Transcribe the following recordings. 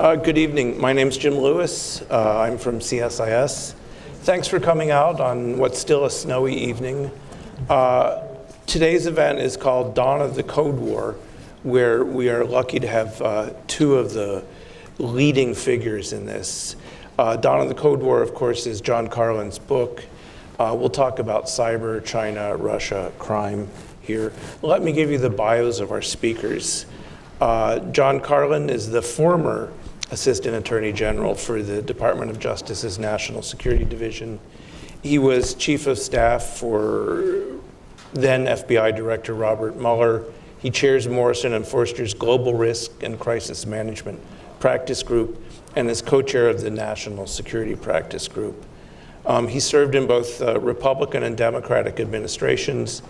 Good evening. My name's Jim Lewis. I'm from CSIS. Thanks for coming out on what's still a snowy evening. Today's event is called Dawn of the Code War, where we are lucky to have two of the leading figures in this. Dawn of the Code War, of course, is John Carlin's book. We'll talk about cyber, China, Russia, crime here. Let me give you the bios of our speakers. John Carlin is the former Assistant Attorney General for the Department of Justice's National Security Division. He was Chief of Staff for then FBI Director Robert Mueller. He chairs Morrison and Foerster's Global Risk and Crisis Management Practice Group and is co-chair of the National Security Practice Group. He served in both Republican and Democratic administrations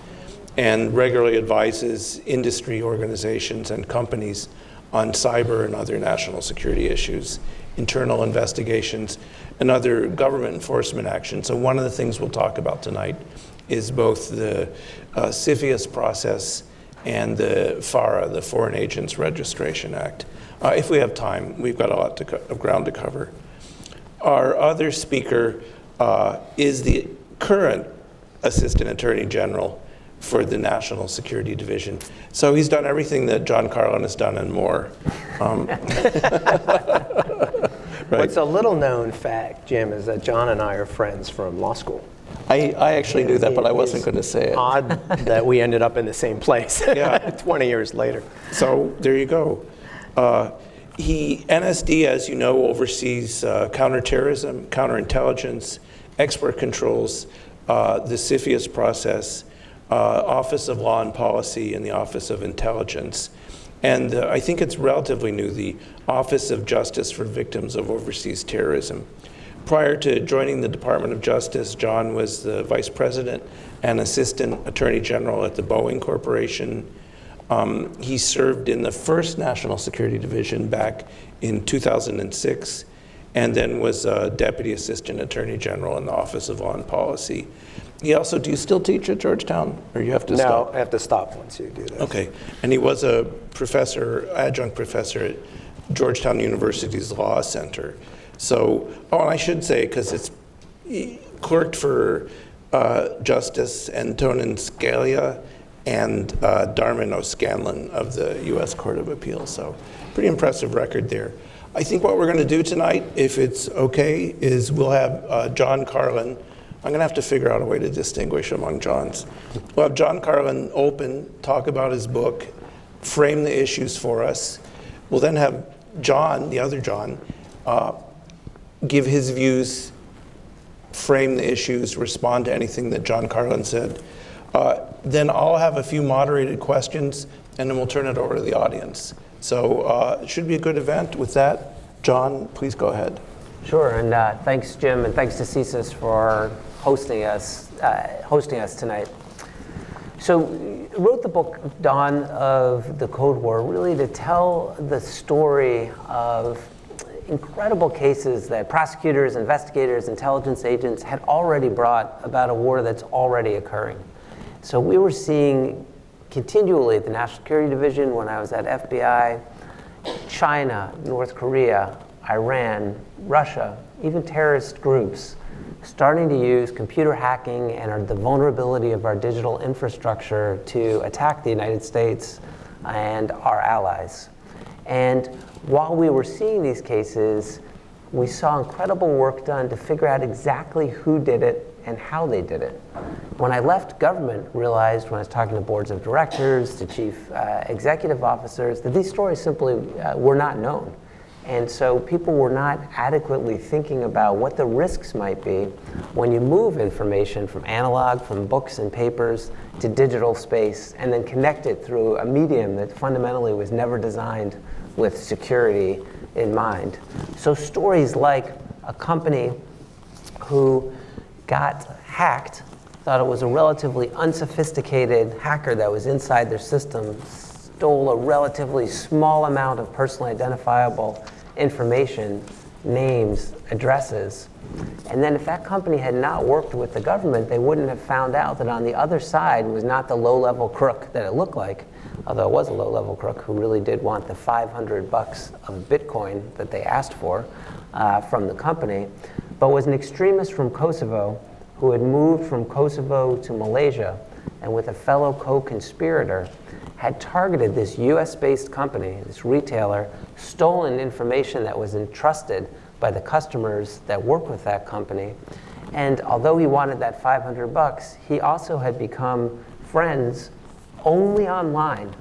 and regularly advises industry organizations and companies on cyber and other national security issues, internal investigations, and other government enforcement actions. So one of the things we'll talk about tonight is both the CFIUS process and the FARA, the Foreign Agents Registration Act. If we have time, we've got a lot of ground to cover. Our other speaker is the current Assistant Attorney General for the National Security Division. So he's done everything that John Carlin has done and more. Right. What's a little known fact, Jim, is that John and I are friends from law school. I actually knew that, but I wasn't going to say it. Odd that we ended up in the same place 20 years later. So there you go. NSD, as you know, oversees counterterrorism, counterintelligence, export controls, the CFIUS process, Office of Law and Policy, and the Office of Intelligence. And I think it's relatively new, the Office of Justice for Victims of Overseas Terrorism. Prior to joining the Department of Justice, John was the Vice President and Assistant Attorney General at the Boeing Corporation. He served in the first National Security Division back in 2006, and then was Deputy Assistant Attorney General in the Office of Law and Policy. He also, do you still teach at Georgetown, or you have to stop? No, I have to stop once you do that. Okay, and he was a professor, adjunct professor at Georgetown University's Law Center. So, and I should say, because he clerked for Justice Antonin Scalia and Darmin O'Scanlan of the U.S. Court of Appeals. So, pretty impressive record there. I think what we're going to do tonight, if it's okay, is we'll have John Carlin. I'm going to have to figure out a way to distinguish among Johns. We'll have John Carlin open, talk about his book, frame the issues for us. We'll then have John, the other John, give his views, frame the issues, respond to anything that John Carlin said. Then I'll have a few moderated questions, and then we'll turn it over to the audience. So it should be a good event. With that, John, please go ahead. Sure, and thanks, Jim, and thanks to CSIS for hosting us tonight. So, wrote the book Dawn of the Code War really to tell the story of incredible cases that prosecutors, investigators, intelligence agents had already brought about a war that's already occurring. So we were seeing continually at the National Security Division when I was at FBI, China, North Korea, Iran, Russia, even terrorist groups starting to use computer hacking and the vulnerability of our digital infrastructure to attack the United States and our allies. And while we were seeing these cases, we saw incredible work done to figure out exactly who did it and how they did it. When I left government, realized when I was talking to boards of directors, to chief executive officers, that these stories simply were not known. And so people were not adequately thinking about what the risks might be when you move information from analog, from books and papers, to digital space, and then connect it through a medium that fundamentally was never designed with security in mind. So stories like a company who got hacked, thought it was a relatively unsophisticated hacker that was inside their system, stole a relatively small amount of personally identifiable information, names, addresses. And then if that company had not worked with the government, they wouldn't have found out that on the other side was not the low-level crook that it looked like, although it was a low-level crook who really did want the $500 of Bitcoin that they asked for from the company, but was an extremist from Kosovo who had moved from Kosovo to Malaysia and with a fellow co-conspirator had targeted this US-based company, this retailer, stolen information that was entrusted by the customers that work with that company. And although he wanted that $500, he also had become friends only online,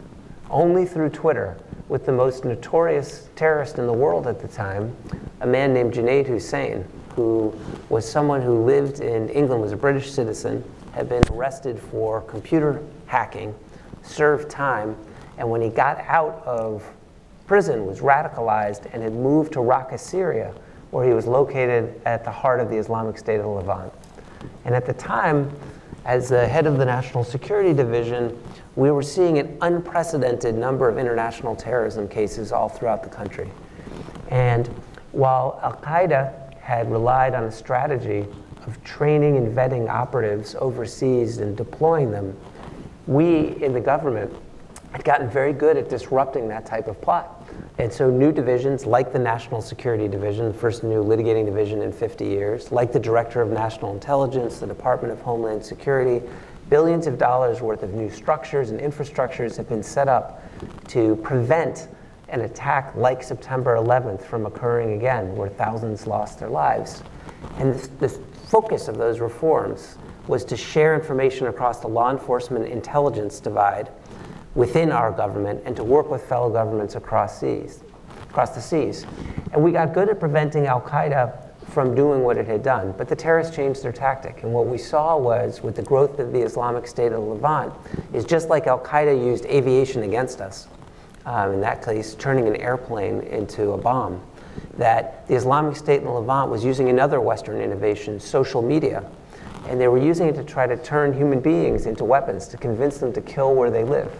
only through Twitter, with the most notorious terrorist in the world at the time, a man named Junaid Hussain, who was someone who lived in England, was a British citizen, had been arrested for computer hacking, served time, and when he got out of prison was radicalized and had moved to Raqqa, Syria, where he was located at the heart of the Islamic State of the Levant. And at the time, as the head of the National Security Division, we were seeing an unprecedented number of international terrorism cases all throughout the country. And while Al-Qaeda had relied on a strategy of training and vetting operatives overseas and deploying them, we in the government had gotten very good at disrupting that type of plot. And so new divisions like the National Security Division, the first new litigating division in 50 years, like the Director of National Intelligence, the Department of Homeland Security, billions of dollars worth of new structures and infrastructures have been set up to prevent an attack like September 11th from occurring again, where thousands lost their lives. And the focus of those reforms was to share information across the law enforcement intelligence divide within our government and to work with fellow governments across the seas. And we got good at preventing Al-Qaeda from doing what it had done, but the terrorists changed their tactic. And what we saw was, with the growth of the Islamic State of the Levant, is just like Al-Qaeda used aviation against us, in that case, turning an airplane into a bomb, that the Islamic State in the Levant was using another Western innovation, social media, and they were using it to try to turn human beings into weapons, to convince them to kill where they live.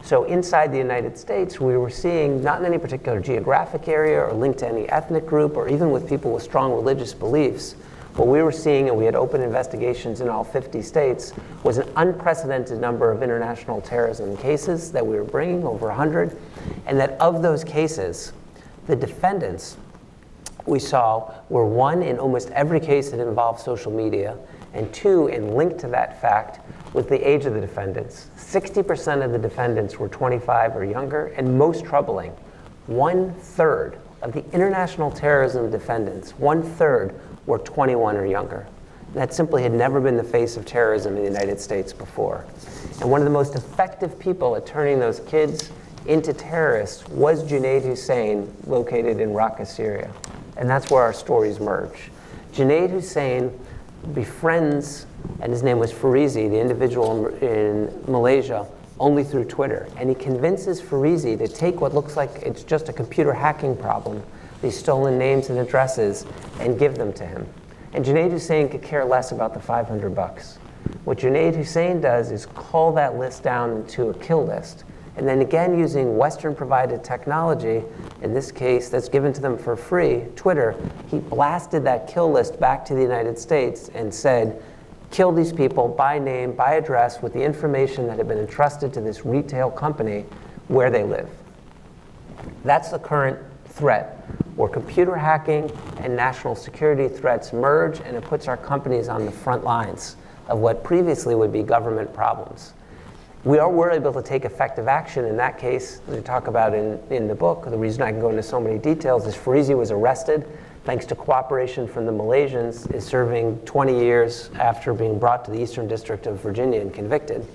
So inside the United States, we were seeing, not in any particular geographic area or linked to any ethnic group or even with people with strong religious beliefs, what we were seeing, and we had open investigations in all 50 states, was an unprecedented number of international terrorism cases that we were bringing, over 100, and that of those cases, the defendants we saw were, one, in almost every case that involved social media, and two, and linked to that fact, was the age of the defendants. 60% of the defendants were 25 or younger, and most troubling, 1/3 of the international terrorism defendants, 1/3 were 21 or younger. That simply had never been the face of terrorism in the United States before. And one of the most effective people at turning those kids into terrorists was Junaid Hussain, located in Raqqa, Syria. And that's where our stories merge. Junaid Hussain befriends, and his name was Farizi, the individual in Malaysia, only through Twitter. And he convinces Farizi to take what looks like it's just a computer hacking problem, these stolen names and addresses, and give them to him. And Junaid Hussain could care less about the $500. What Junaid Hussain does is cull that list down into a kill list. And then again, using Western-provided technology, in this case that's given to them for free, Twitter, he blasted that kill list back to the United States and said, kill these people by name, by address, with the information that had been entrusted to this retail company where they live. That's the current threat, where computer hacking and national security threats merge, and it puts our companies on the front lines of what previously would be government problems. We were able to take effective action in that case, as we talk about in the book. The reason I can go into so many details is Farizi was arrested, thanks to cooperation from the Malaysians, is serving 20 years after being brought to the Eastern District of Virginia and convicted.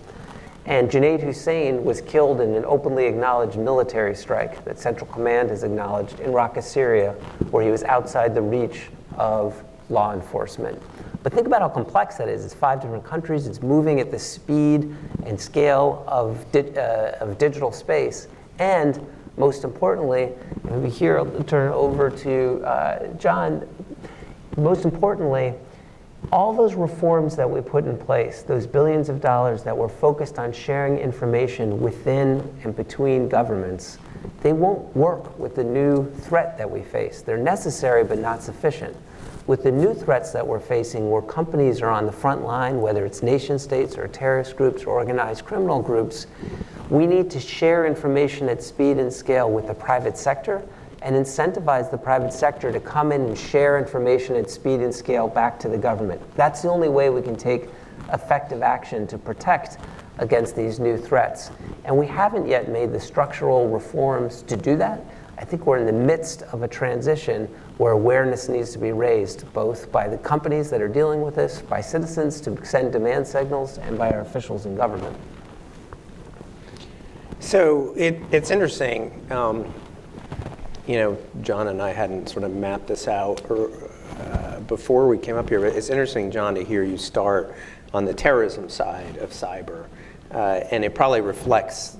And Junaid Hussain was killed in an openly acknowledged military strike that Central Command has acknowledged in Raqqa, Syria, where he was outside the reach of law enforcement. But think about how complex that is. It's 5 different countries. It's moving at the speed and scale of digital space. And most importantly, maybe here I'll turn it over to John. Most importantly, all those reforms that we put in place, those billions of dollars that were focused on sharing information within and between governments, they won't work with the new threat that we face. They're necessary but not sufficient. with the new threats that we're facing, where companies are on the front line, whether it's nation states or terrorist groups or organized criminal groups, we need to share information at speed and scale with the private sector and incentivize the private sector to come in and share information at speed and scale back to the government. That's the only way we can take effective action to protect against these new threats. And we haven't yet made the structural reforms to do that. I think we're in the midst of a transition where awareness needs to be raised, both by the companies that are dealing with this, by citizens to send demand signals, and by our officials in government. So it's interesting. John and I hadn't sort of mapped this out before we came up here, but it's interesting, John, to hear you start on the terrorism side of cyber. And it probably reflects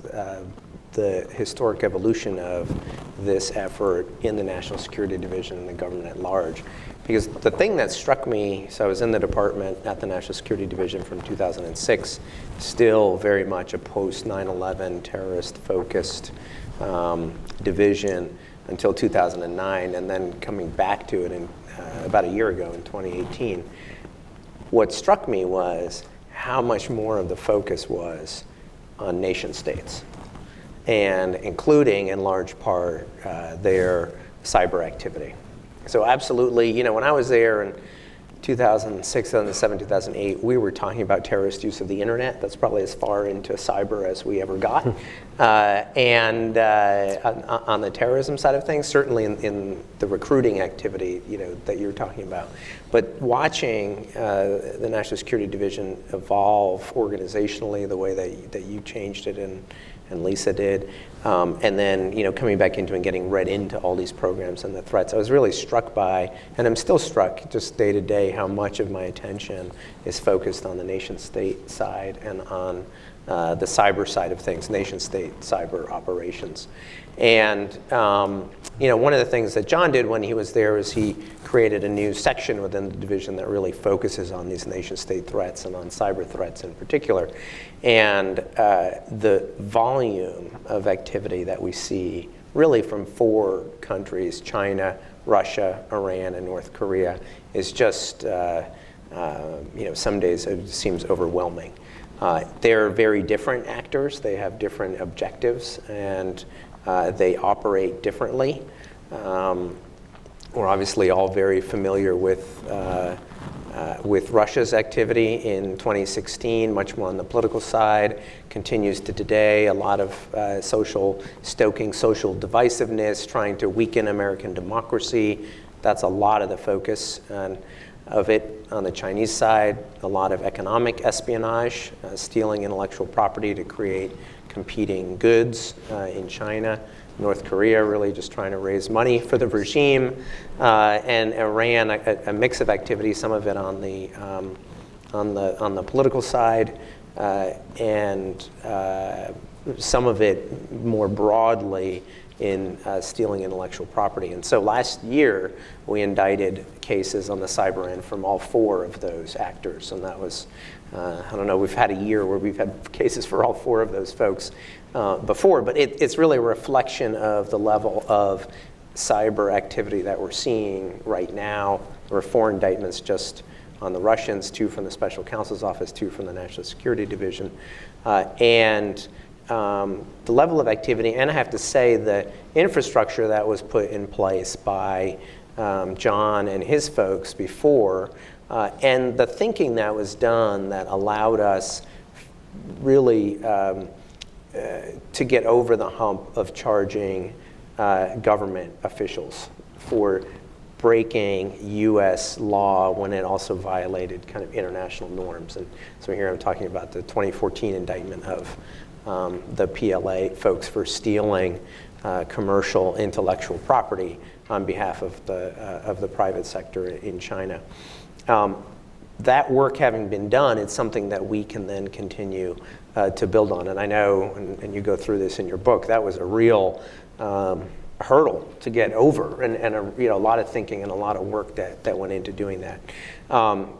the historic evolution of this effort in the National Security Division and the government at large. Because the thing that struck me, so I was in the department at the National Security Division from 2006, still very much a post 9/11 terrorist-focused division until 2009, and then coming back to it in, about a year ago in 2018. What struck me was how much more of the focus was on nation states, and including in large part their cyber activity. So absolutely, when I was there in 2006, 2007, 2008, we were talking about terrorist use of the internet. That's probably as far into cyber as we ever got. And on the terrorism side of things, certainly in the recruiting activity, that you're talking about. But watching the National Security Division evolve organizationally, the way that you changed it and Lisa did, and then coming back into and getting read into all these programs and the threats, I was really struck by, and I'm still struck just day to day, how much of my attention is focused on the nation state side and on the cyber side of things, nation state cyber operations. And one of the things that John did when he was there is he created a new section within the division that really focuses on these nation state threats and on cyber threats in particular. And the volume of activity that we see really from 4 countries, China, Russia, Iran, and North Korea, is just, some days it seems overwhelming. They're very different actors. They have different objectives, and they operate differently. We're obviously all very familiar with Russia's activity in 2016, much more on the political side, continues to today, a lot of stoking social divisiveness, trying to weaken American democracy. That's a lot of the focus of it. On the Chinese side, a lot of economic espionage, stealing intellectual property to create competing goods in China. North Korea really just trying to raise money for the regime, and Iran, a mix of activity, some of it on the political side, and some of it more broadly in stealing intellectual property. And so last year, we indicted cases on the cyber end from all 4 of those actors. And that was, we've had a year where we've had cases for all 4 of those folks before. But it's really a reflection of the level of cyber activity that we're seeing right now. There were 4 indictments just on the Russians, 2 from the Special Counsel's Office, 2 from the National Security Division. The level of activity, and I have to say the infrastructure that was put in place by John and his folks before, and the thinking that was done that allowed us really to get over the hump of charging government officials for breaking U.S. law when it also violated kind of international norms. And so here I'm talking about the 2014 indictment of the PLA folks for stealing commercial intellectual property on behalf of the private sector in China. That work having been done, it's something that we can then continue to build on. And I know, and you go through this in your book, that was a real hurdle to get over, and a lot of thinking and a lot of work that went into doing that.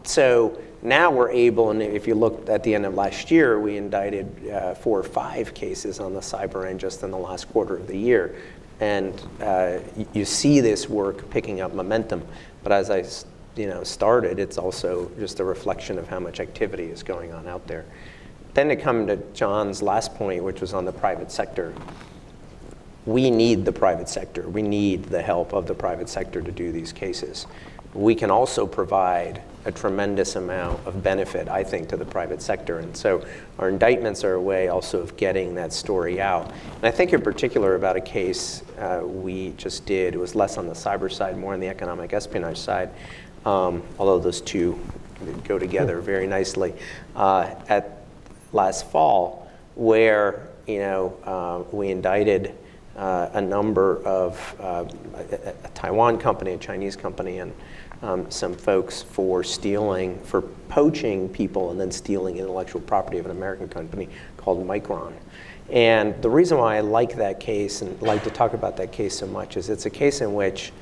So now we're able, and if you look at the end of last year, we indicted 4 or 5 cases on the cyber end just in the last quarter of the year. And you see this work picking up momentum. But as I started. It's also just a reflection of how much activity is going on out there. Then to come to John's last point, which was on the private sector, we need the private sector. We need the help of the private sector to do these cases. We can also provide a tremendous amount of benefit, I think, to the private sector. And so our indictments are a way also of getting that story out. And I think in particular about a case we just did, it was less on the cyber side, more on the economic espionage side, although those two go together very nicely, at last fall, where we indicted a number of a Taiwan company, a Chinese company, and some folks for poaching people and then stealing intellectual property of an American company called Micron. And the reason why I like that case and like to talk about that case so much is it's a case in which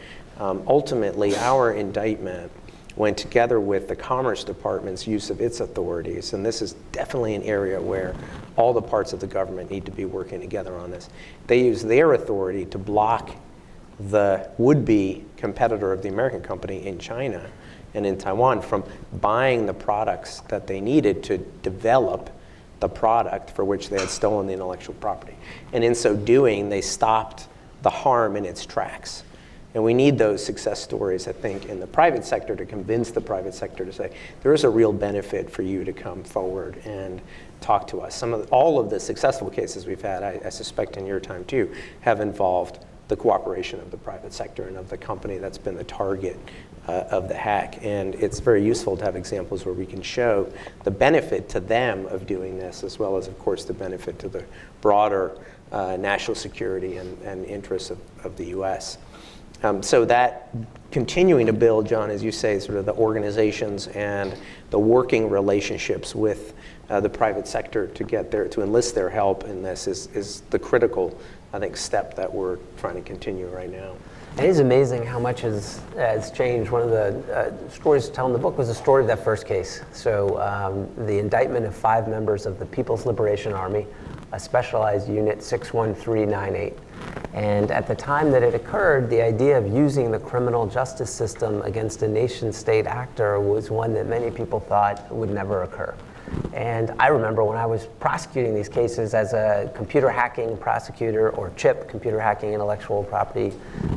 ultimately our indictment went together with the Commerce Department's use of its authorities, and this is definitely an area where all the parts of the government need to be working together on this. They use their authority to block the would-be competitor of the American company in China and in Taiwan from buying the products that they needed to develop the product for which they had stolen the intellectual property. And in so doing, they stopped the harm in its tracks. And we need those success stories, I think, in the private sector to convince the private sector to say, there is a real benefit for you to come forward and talk to us. All of the successful cases we've had, I suspect in your time too, have involved the cooperation of the private sector and of the company that's been the target of the hack. And it's very useful to have examples where we can show the benefit to them of doing this, as well as, of course, the benefit to the broader national security and interests of the US. So that continuing to build, John, as you say, sort of the organizations and the working relationships with the private sector to enlist their help in this is the critical, I think, step that we're trying to continue right now. It is amazing how much has changed. One of the stories to tell in the book was the story of that first case. So the indictment of 5 members of the People's Liberation Army, a specialized unit 61398. And at the time that it occurred, the idea of using the criminal justice system against a nation-state actor was one that many people thought would never occur. And I remember when I was prosecuting these cases as a computer hacking prosecutor, or CHIP, computer hacking intellectual property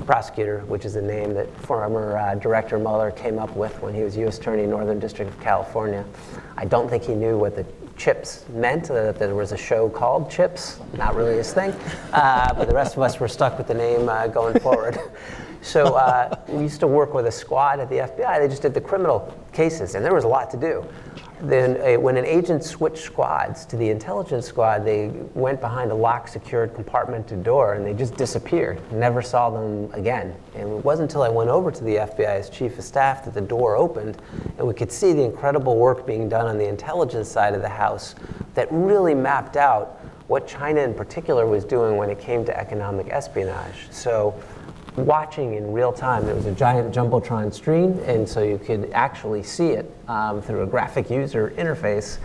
prosecutor, which is a name that former Director Mueller came up with when he was U.S. Attorney in Northern District of California. I don't think he knew what the CHIPS meant, that there was a show called CHIPS, not really his thing, but the rest of us were stuck with the name going forward. So we used to work with a squad at the FBI. They just did the criminal cases, and there was a lot to do. Then when an agent switched squads to the intelligence squad, they went behind a locked, secured, compartmented door, and they just disappeared. Never saw them again. And it wasn't until I went over to the FBI as chief of staff that the door opened, and we could see the incredible work being done on the intelligence side of the house that really mapped out what China in particular was doing when it came to economic espionage. So watching in real time, there was a giant jumbotron screen, and so you could actually see it through a graphic user interface,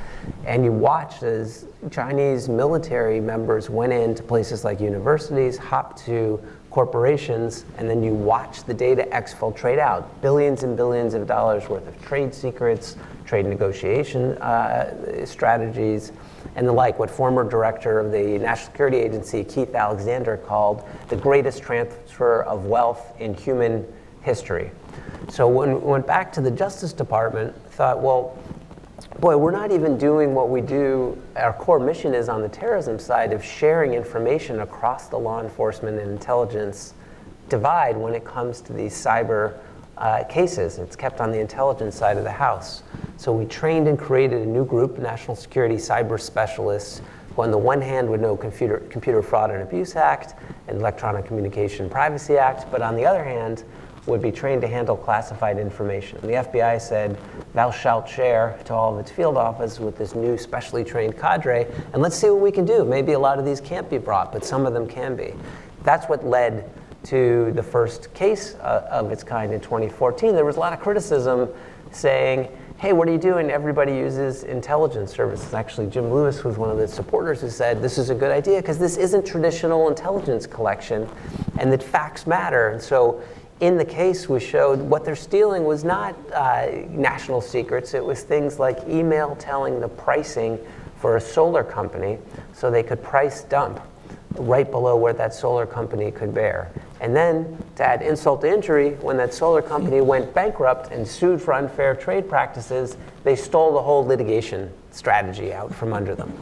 and you watched as Chinese military members went into places like universities, hopped to corporations, and then you watched the data exfiltrate out. Billions and billions of dollars worth of trade secrets, trade negotiation strategies, and the like, what former director of the National Security Agency, Keith Alexander, called the greatest transfer of wealth in human history. So when we went back to the Justice Department, thought, well, boy, we're not even doing what we do, our core mission is on the terrorism side of sharing information across the law enforcement and intelligence divide when it comes to these cyber cases. It's kept on the intelligence side of the house. So we trained and created a new group, National Security Cyber Specialists, who on the one hand would know Computer Fraud and Abuse Act and Electronic Communication Privacy Act, but on the other hand, would be trained to handle classified information. And the FBI said, thou shalt share to all of its field offices with this new specially trained cadre, and let's see what we can do. Maybe a lot of these can't be brought, but some of them can be. That's what led to the first case of its kind in 2014. There was a lot of criticism saying, hey, what are you doing? Everybody uses intelligence services. Actually, Jim Lewis was one of the supporters who said, this is a good idea because this isn't traditional intelligence collection and that facts matter. And so in the case, we showed what they're stealing was not national secrets. It was things like email telling the pricing for a solar company so they could price dump right below where that solar company could bear. And then, to add insult to injury, when that solar company went bankrupt and sued for unfair trade practices, they stole the whole litigation strategy out from under them.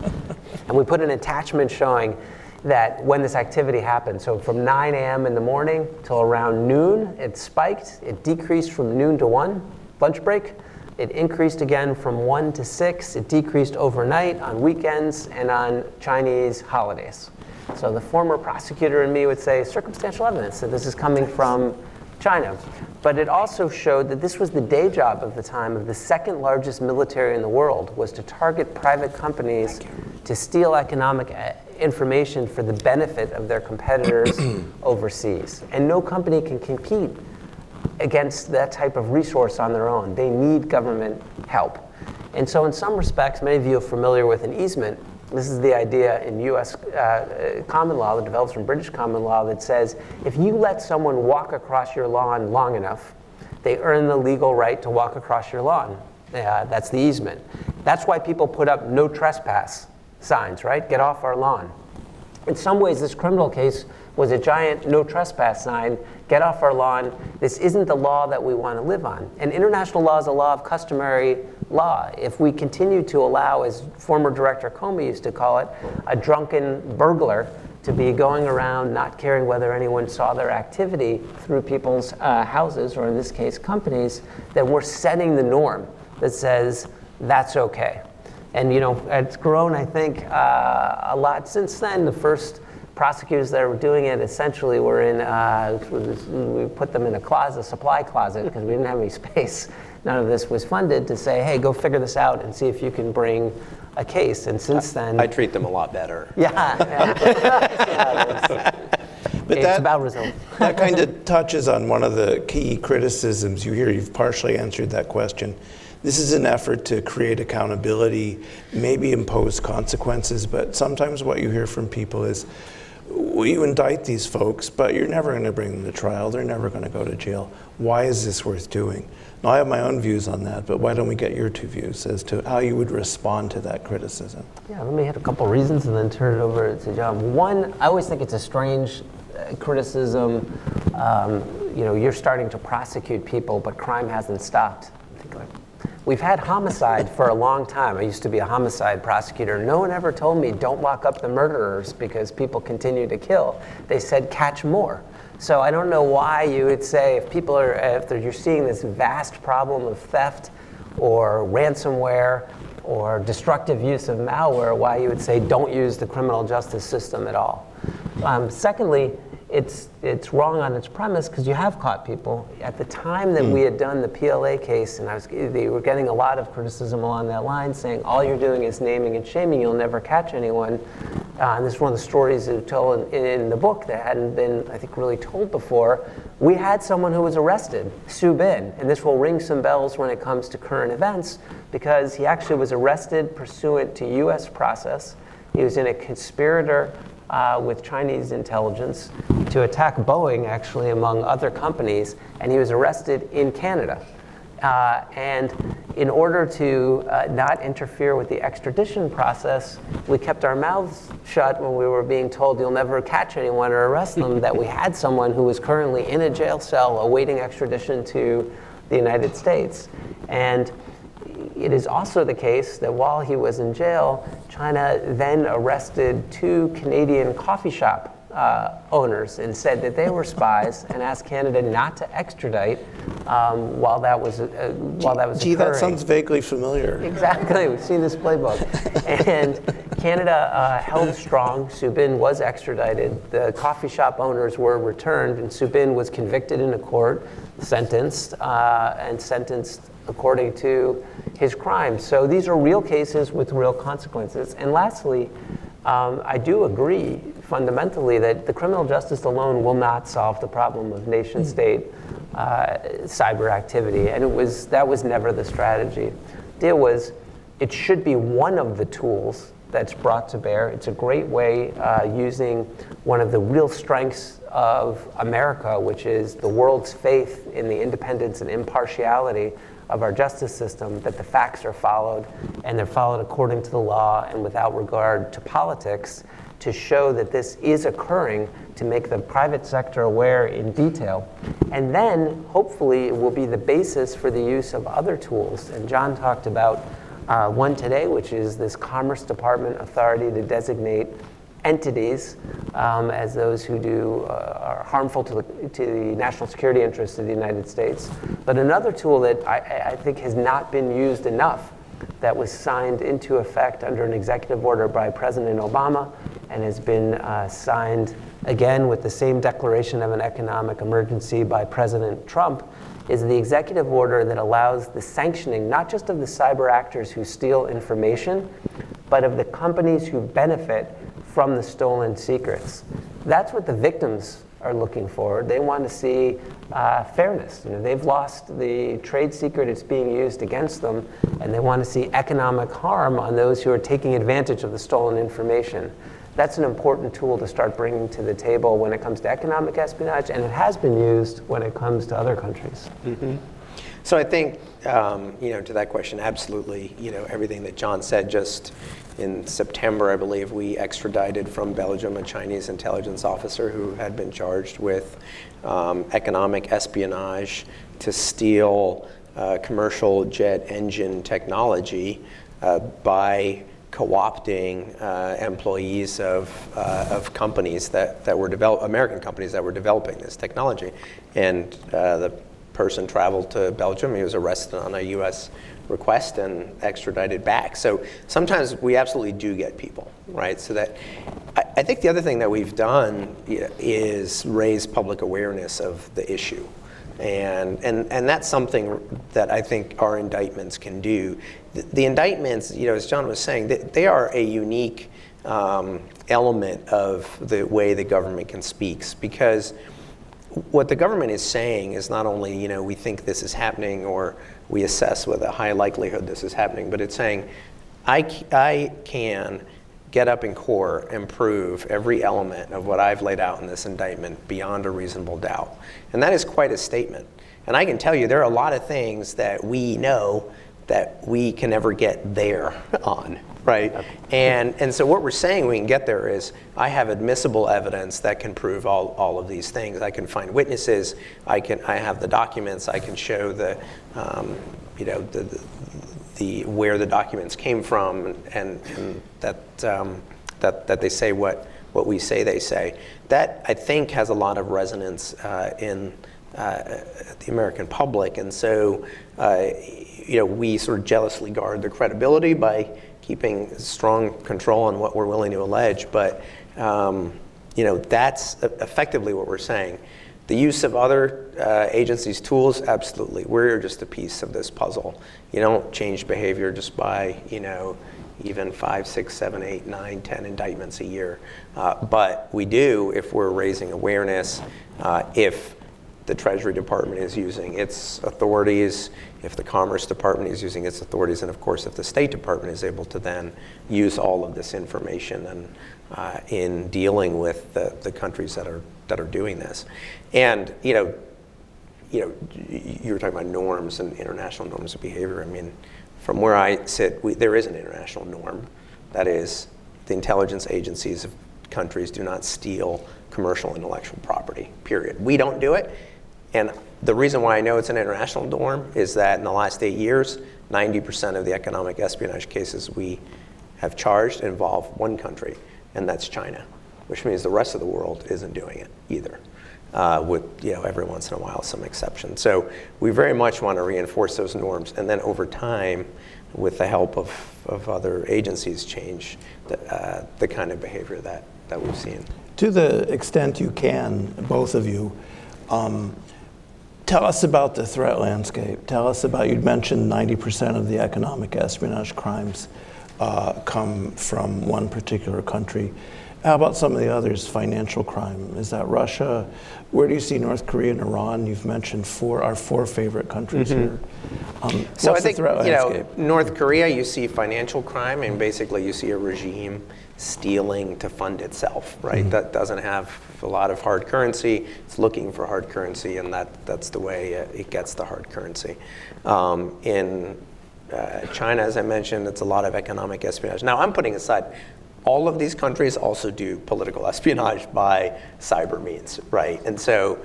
And we put an attachment showing that when this activity happened, so from 9 a.m. in the morning till around noon, it spiked. It decreased from noon to 1, lunch break. It increased again from 1 to 6. It decreased overnight on weekends and on Chinese holidays. So the former prosecutor in me would say circumstantial evidence that this is coming from China. But it also showed that this was the day job of the time of the second largest military in the world, was to target private companies to steal economic information for the benefit of their competitors overseas. And no company can compete against that type of resource on their own. They need government help. And so in some respects, many of you are familiar with an easement. This is the idea in US common law that develops from British common law that says if you let someone walk across your lawn long enough, they earn the legal right to walk across your lawn. That's the easement. That's why people put up no trespass signs, right? Get off our lawn. In some ways, this criminal case was a giant no trespass sign, get off our lawn. This isn't the law that we want to live on. And international law is a law of customary law. If we continue to allow, as former Director Comey used to call it, a drunken burglar to be going around not caring whether anyone saw their activity through people's houses, or in this case, companies, then we're setting the norm that says that's okay. And it's grown, I think, a lot since then. The first prosecutors that were doing it essentially were we put them in a closet, a supply closet, because we didn't have any space. None of this was funded to say, hey, go figure this out and see if you can bring a case. And since then, I treat them a lot better. But it's about results. That kind of touches on one of the key criticisms you hear. You've partially answered that question. This is an effort to create accountability, maybe impose consequences, but sometimes what you hear from people is, well, you indict these folks, but you're never going to bring them to trial. They're never going to go to jail. Why is this worth doing? Now, I have my own views on that, but why don't we get your two views as to how you would respond to that criticism? Yeah, let me hit a couple reasons and then turn it over to John. One, I always think it's a strange criticism. You're starting to prosecute people, but crime hasn't stopped. We've had homicide for a long time. I used to be a homicide prosecutor. No one ever told me don't lock up the murderers because people continue to kill. They said catch more. So I don't know why you would say if you're seeing this vast problem of theft or ransomware or destructive use of malware, why you would say don't use the criminal justice system at all. Secondly, it's wrong on its premise because you have caught people. At the time that we had done the PLA case, and they were getting a lot of criticism along that line, saying all you're doing is naming and shaming, you'll never catch anyone. And this is one of the stories that told in the book that hadn't been, I think, really told before. We had someone who was arrested, Sue Bin, and this will ring some bells when it comes to current events, because he actually was arrested pursuant to U.S. process. He was in a conspirator with Chinese intelligence to attack Boeing, actually, among other companies, and he was arrested in Canada. And in order to not interfere with the extradition process, we kept our mouths shut when we were being told you'll never catch anyone or arrest them, that we had someone who was currently in a jail cell awaiting extradition to the United States. And it is also the case that while he was in jail, China then arrested 2 Canadian coffee shop owners and said that they were spies and asked Canada not to extradite while that was Gee, occurring. that sounds vaguely familiar. Exactly, we've seen this playbook. And Canada held strong. Sue Bin was extradited. The coffee shop owners were returned, and Sue Bin was convicted in a court, sentenced according to his crimes. So these are real cases with real consequences. And lastly, I do agree fundamentally that the criminal justice alone will not solve the problem of nation-state cyber activity, and that was never the strategy. The idea was it should be one of the tools that's brought to bear. It's a great way using one of the real strengths of America, which is the world's faith in the independence and impartiality of our justice system, that the facts are followed, and they're followed according to the law and without regard to politics, to show that this is occurring, to make the private sector aware in detail. And then, hopefully, it will be the basis for the use of other tools. And John talked about one today, which is this Commerce Department authority to designate entities as those who are harmful to the national security interests of the United States. But another tool that I think has not been used enough, that was signed into effect under an executive order by President Obama and has been signed again with the same declaration of an economic emergency by President Trump, is the executive order that allows the sanctioning not just of the cyber actors who steal information, but of the companies who benefit from the stolen secrets. That's what the victims are looking for. They want to see fairness. They've lost the trade secret that's being used against them, and they want to see economic harm on those who are taking advantage of the stolen information. That's an important tool to start bringing to the table when it comes to economic espionage, and it has been used when it comes to other countries. Mm-hmm. So I think, to that question, absolutely, everything that John said. Just in September, I believe, we extradited from Belgium a Chinese intelligence officer who had been charged with economic espionage to steal commercial jet engine technology by co-opting employees of companies that were American companies that were developing this technology. And the person traveled to Belgium. He was arrested on a U.S. request and extradited back. So sometimes we absolutely do get people, right? So that I think the other thing that we've done is raise public awareness of the issue. And that's something that I think our indictments can do. The indictments, as John was saying, they are a unique element of the way the government can speak, because what the government is saying is not only, we think this is happening or we assess with a high likelihood this is happening, but it's saying, I can get up in court and prove every element of what I've laid out in this indictment beyond a reasonable doubt. And that is quite a statement. And I can tell you there are a lot of things that we know that we can never get there on, right? And so what we're saying we can get there is, I have admissible evidence that can prove all of these things. I can find witnesses, I have the documents, I can show the where the documents came from, and that they say what we say they say. That, I think, has a lot of resonance in the American public, and so we sort of jealously guard their credibility by keeping strong control on what we're willing to allege. But that's effectively what we're saying. The use of other agencies' tools, absolutely. We're just a piece of this puzzle. You don't change behavior just by, even 5, 6, 7, 8, 9, 10 indictments a year. But we do if we're raising awareness, if the Treasury Department is using its authorities, if the Commerce Department is using its authorities, and of course if the State Department is able to then use all of this information and in dealing with the countries that are doing this. And you were talking about norms and international norms of behavior. I mean, from where I sit, there is an international norm. That is, the intelligence agencies of countries do not steal commercial intellectual property, period. We don't do it. And the reason why I know it's an international norm is that in the last 8 years, 90% of the economic espionage cases we have charged involve one country, and that's China, which means the rest of the world isn't doing it either, with every once in a while some exception. So we very much want to reinforce those norms, and then over time, with the help of other agencies, change the kind of behavior that we've seen. To the extent you can, both of you, tell us about the threat landscape. Tell us about, you'd mentioned 90% of the economic espionage crimes come from one particular country. How about some of the others? Financial crime, is that Russia? Where do you see North Korea and Iran? You've mentioned our four favorite countries here. So I what's the think, threat landscape? North Korea, you see financial crime, and basically you see a regime stealing to fund itself, right? That doesn't have a lot of hard currency. It's looking for hard currency, and that's the way it gets the hard currency. In China, as I mentioned, it's a lot of economic espionage. Now, I'm putting aside, all of these countries also do political espionage by cyber means, right? And so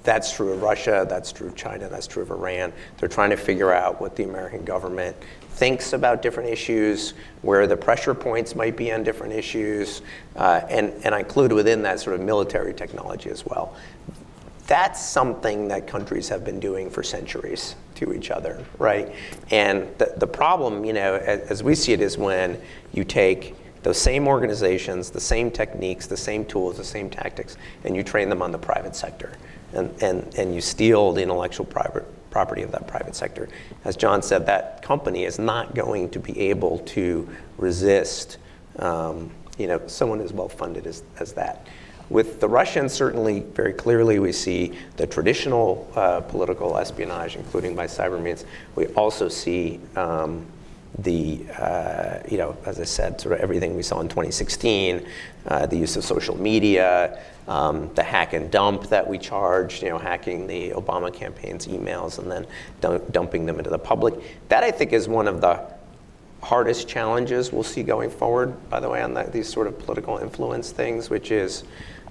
that's true of Russia, that's true of China, that's true of Iran. They're trying to figure out what the American government thinks about different issues, where the pressure points might be on different issues, and I include within that sort of military technology as well. That's something that countries have been doing for centuries to each other, right? And the problem, as we see it, is when you take those same organizations, the same techniques, the same tools, the same tactics, and you train them on the private sector, and you steal the intellectual property of that private sector. As John said, that company is not going to be able to resist someone as well funded as that. With the Russians, certainly, very clearly, we see the traditional political espionage, including by cyber means. We also see as I said, sort of everything we saw in 2016, the use of social media, the hack and dump that we charged, hacking the Obama campaign's emails and then dumping them into the public. That, I think, is one of the hardest challenges we'll see going forward, by the way, on these sort of political influence things, which is,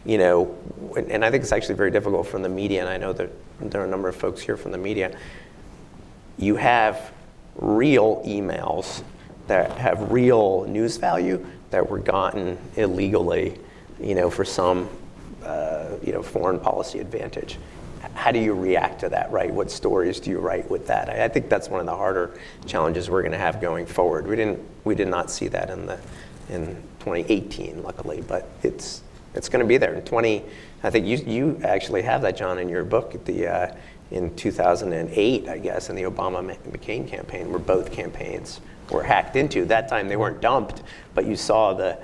and I think it's actually very difficult from the media, and I know that there are a number of folks here from the media. You have real emails that have real news value that were gotten illegally, for some, foreign policy advantage. How do you react to that, right? What stories do you write with that? I think that's one of the harder challenges we're going to have going forward. We did not see that in 2018, luckily, but it's going to be there in I think you actually have that, John, in your book. In 2008, I guess, in the Obama-McCain campaign, where both campaigns were hacked into. That time they weren't dumped, but you saw the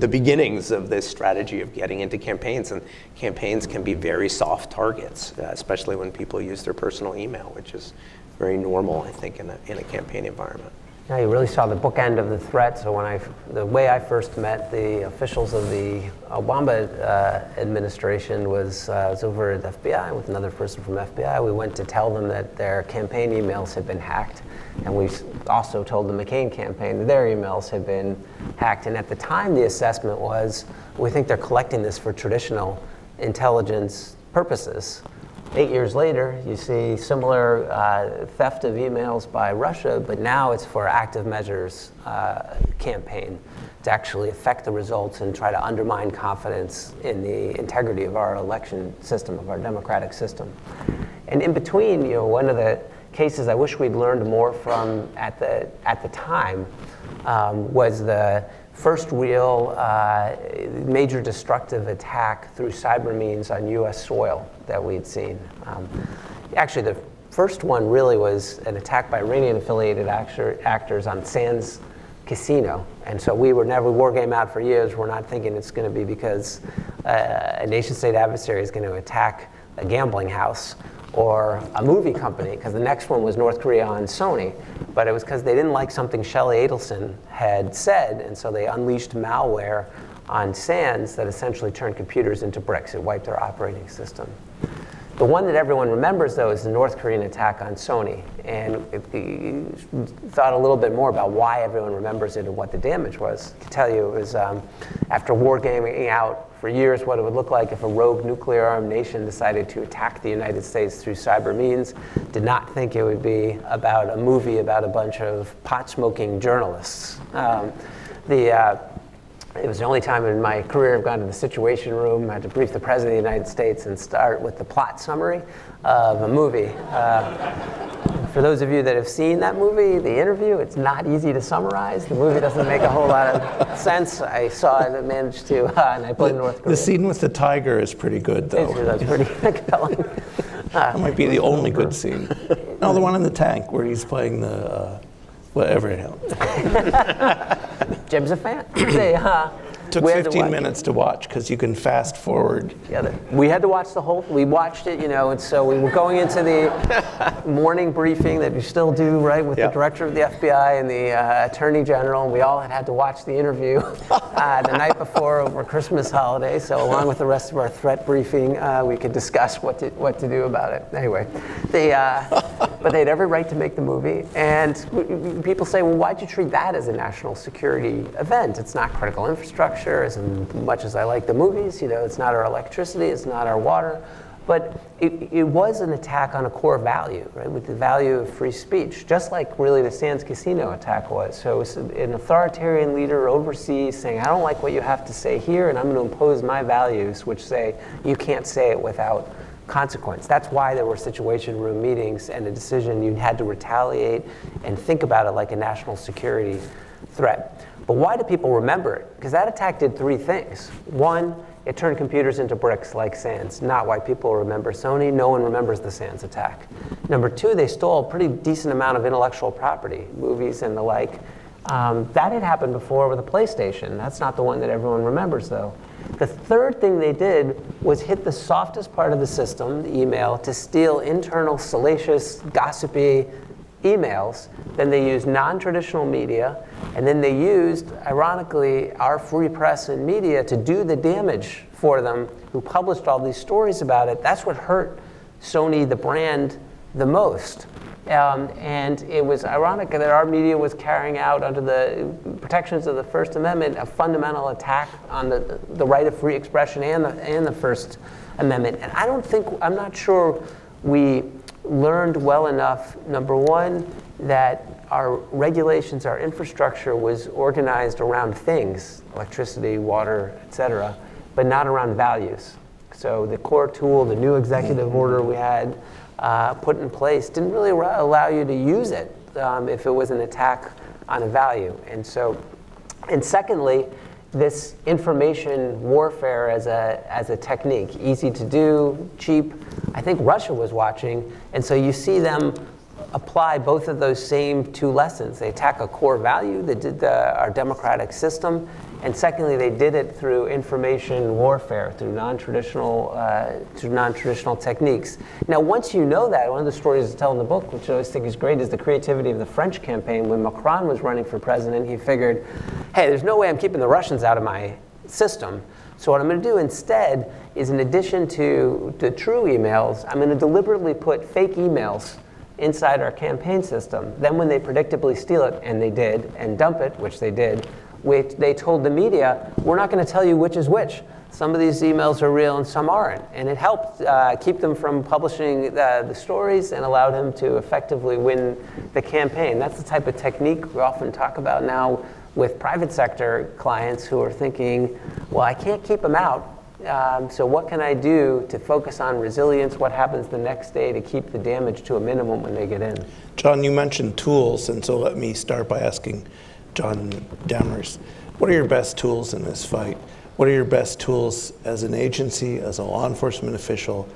beginnings of this strategy of getting into campaigns, and campaigns can be very soft targets, especially when people use their personal email, which is very normal, I think, in a campaign environment. Yeah, you really saw the bookend of the threat. So the way I first met the officials of the Obama administration was over at FBI with another person from FBI. We went to tell them that their campaign emails had been hacked, and we also told the McCain campaign that their emails had been hacked. And at the time, the assessment was, we think they're collecting this for traditional intelligence purposes. 8 years later, you see similar theft of emails by Russia, but now it's for active measures campaign to actually affect the results and try to undermine confidence in the integrity of our election system, of our democratic system. And in between, one of the cases I wish we'd learned more from at the time was the first real major destructive attack through cyber means on U.S. soil that we'd seen. Actually, the first one really was an attack by Iranian-affiliated actors on Sands Casino. And so we war game out for years. We're not thinking it's going to be because a nation-state adversary is going to attack a gambling house or a movie company, because the next one was North Korea on Sony, but it was because they didn't like something Shelley Adelson had said, and so they unleashed malware on Sands that essentially turned computers into bricks. It wiped their operating system. The one that everyone remembers, though, is the North Korean attack on Sony. And if you thought a little bit more about why everyone remembers it and what the damage was, I can tell you it was after wargaming out for years what it would look like if a rogue nuclear-armed nation decided to attack the United States through cyber means. Did not think it would be about a movie about a bunch of pot-smoking journalists. It was the only time in my career I've gone to the Situation Room. I had to brief the President of the United States and start with the plot summary of a movie. For those of you that have seen that movie, The Interview, it's not easy to summarize. The movie doesn't make a whole lot of sense. I saw it and managed to, and I played North Korea. The scene with the tiger is pretty good, though. That's pretty compelling. That might be the only good scene. No, the one in the tank where he's playing the whatever. Jim's a fan. Took 15 minutes to watch because you can fast forward. Yeah, we had to watch the whole. We watched it, and so we were going into the morning briefing that we still do, right, with the director of the FBI and the attorney general. And we all had to watch the interview the night before over Christmas holiday. So along with the rest of our threat briefing, we could discuss what to do about it. Anyway, but they had every right to make the movie. And people say, well, why'd you treat that as a national security event? It's not critical infrastructure. As much as I like the movies, it's not our electricity, it's not our water, but it was an attack on a core value, right? With the value of free speech, just like really the Sands Casino attack was. So it's an authoritarian leader overseas saying, I don't like what you have to say here, and I'm going to impose my values, which say you can't say it without consequence. That's why there were situation room meetings and a decision you had to retaliate and think about it like a national security threat. But why do people remember it? Because that attack did three things. One, it turned computers into bricks like Sands. Not why people remember Sony. No one remembers the Sands attack. Number two, they stole a pretty decent amount of intellectual property, movies and the like. That had happened before with the PlayStation. That's not the one that everyone remembers, though. The third thing they did was hit the softest part of the system, the email, to steal internal, salacious, gossipy emails. Then they used non-traditional media, and then they used, ironically, our free press and media to do the damage for them, who published all these stories about it. That's what hurt Sony, the brand, the most. And it was ironic that our media was carrying out, under the protections of the First Amendment, a fundamental attack on the right of free expression and the First Amendment. And I'm not sure we learned well enough, number one, that our regulations, our infrastructure was organized around things, electricity, water, et cetera, but not around values. So the core tool, the new executive order we had put in place didn't really allow you to use it if it was an attack on a value. And secondly, this information warfare as a technique, easy to do, cheap. I think Russia was watching, and so you see them apply both of those same two lessons. They attack a core value, they did our democratic system, and secondly, they did it through information warfare, through non-traditional techniques. Now, once you know that, one of the stories I tell in the book, which I always think is great, is the creativity of the French campaign. When Macron was running for president, he figured, hey, there's no way I'm keeping the Russians out of my system. So what I'm going to do instead is, in addition to the true emails, I'm going to deliberately put fake emails inside our campaign system. Then when they predictably steal it, and they did, and dump it, which they did, they told the media, we're not going to tell you which is which. Some of these emails are real and some aren't. And it helped keep them from publishing the stories and allowed him to effectively win the campaign. That's the type of technique we often talk about now with private sector clients who are thinking, well, I can't keep them out. So what can I do to focus on resilience? What happens the next day to keep the damage to a minimum when they get in? John, you mentioned tools, and so let me start by asking John Demers, what are your best tools in this fight? What are your best tools as an agency, as a law enforcement official,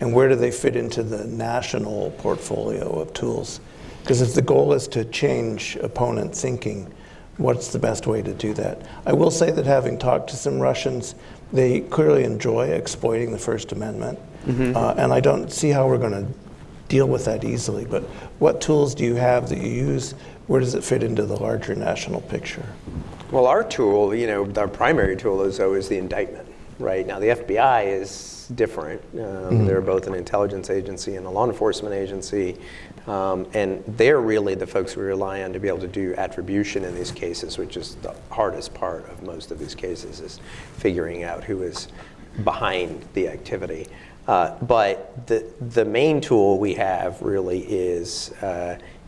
and where do they fit into the national portfolio of tools? Because if the goal is to change opponent thinking, what's the best way to do that? I will say that having talked to some Russians, they clearly enjoy exploiting the First Amendment, and I don't see how we're going to deal with that easily. But what tools do you have that you use? Where does it fit into the larger national picture? Well, our tool, our primary tool is always the indictment, right? Now, the FBI is different. They're both an intelligence agency and a law enforcement agency, and they're really the folks we rely on to be able to do attribution in these cases, which is the hardest part of most of these cases, is figuring out who is behind the activity. But the main tool we have really is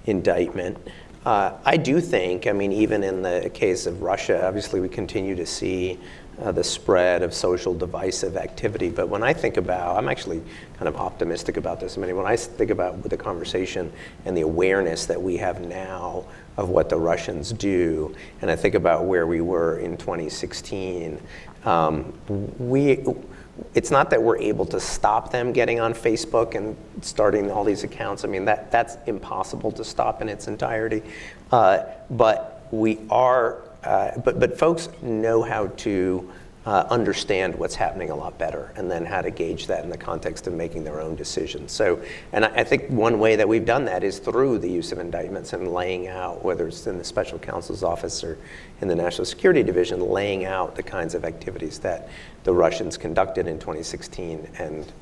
indictment. I do think, even in the case of Russia, obviously we continue to see the spread of social divisive activity. But when I think about, I'm actually kind of optimistic about this. When I think about the conversation and the awareness that we have now of what the Russians do, and I think about where we were in 2016, it's not that we're able to stop them getting on Facebook and starting all these accounts. That's impossible to stop in its entirety. But we are but folks know how to understand what's happening a lot better, and then how to gauge that in the context of making their own decisions. So, and I think one way that we've done that is through the use of indictments and laying out, whether it's in the special counsel's office or in the National Security Division, laying out the kinds of activities that the Russians conducted in 2016 and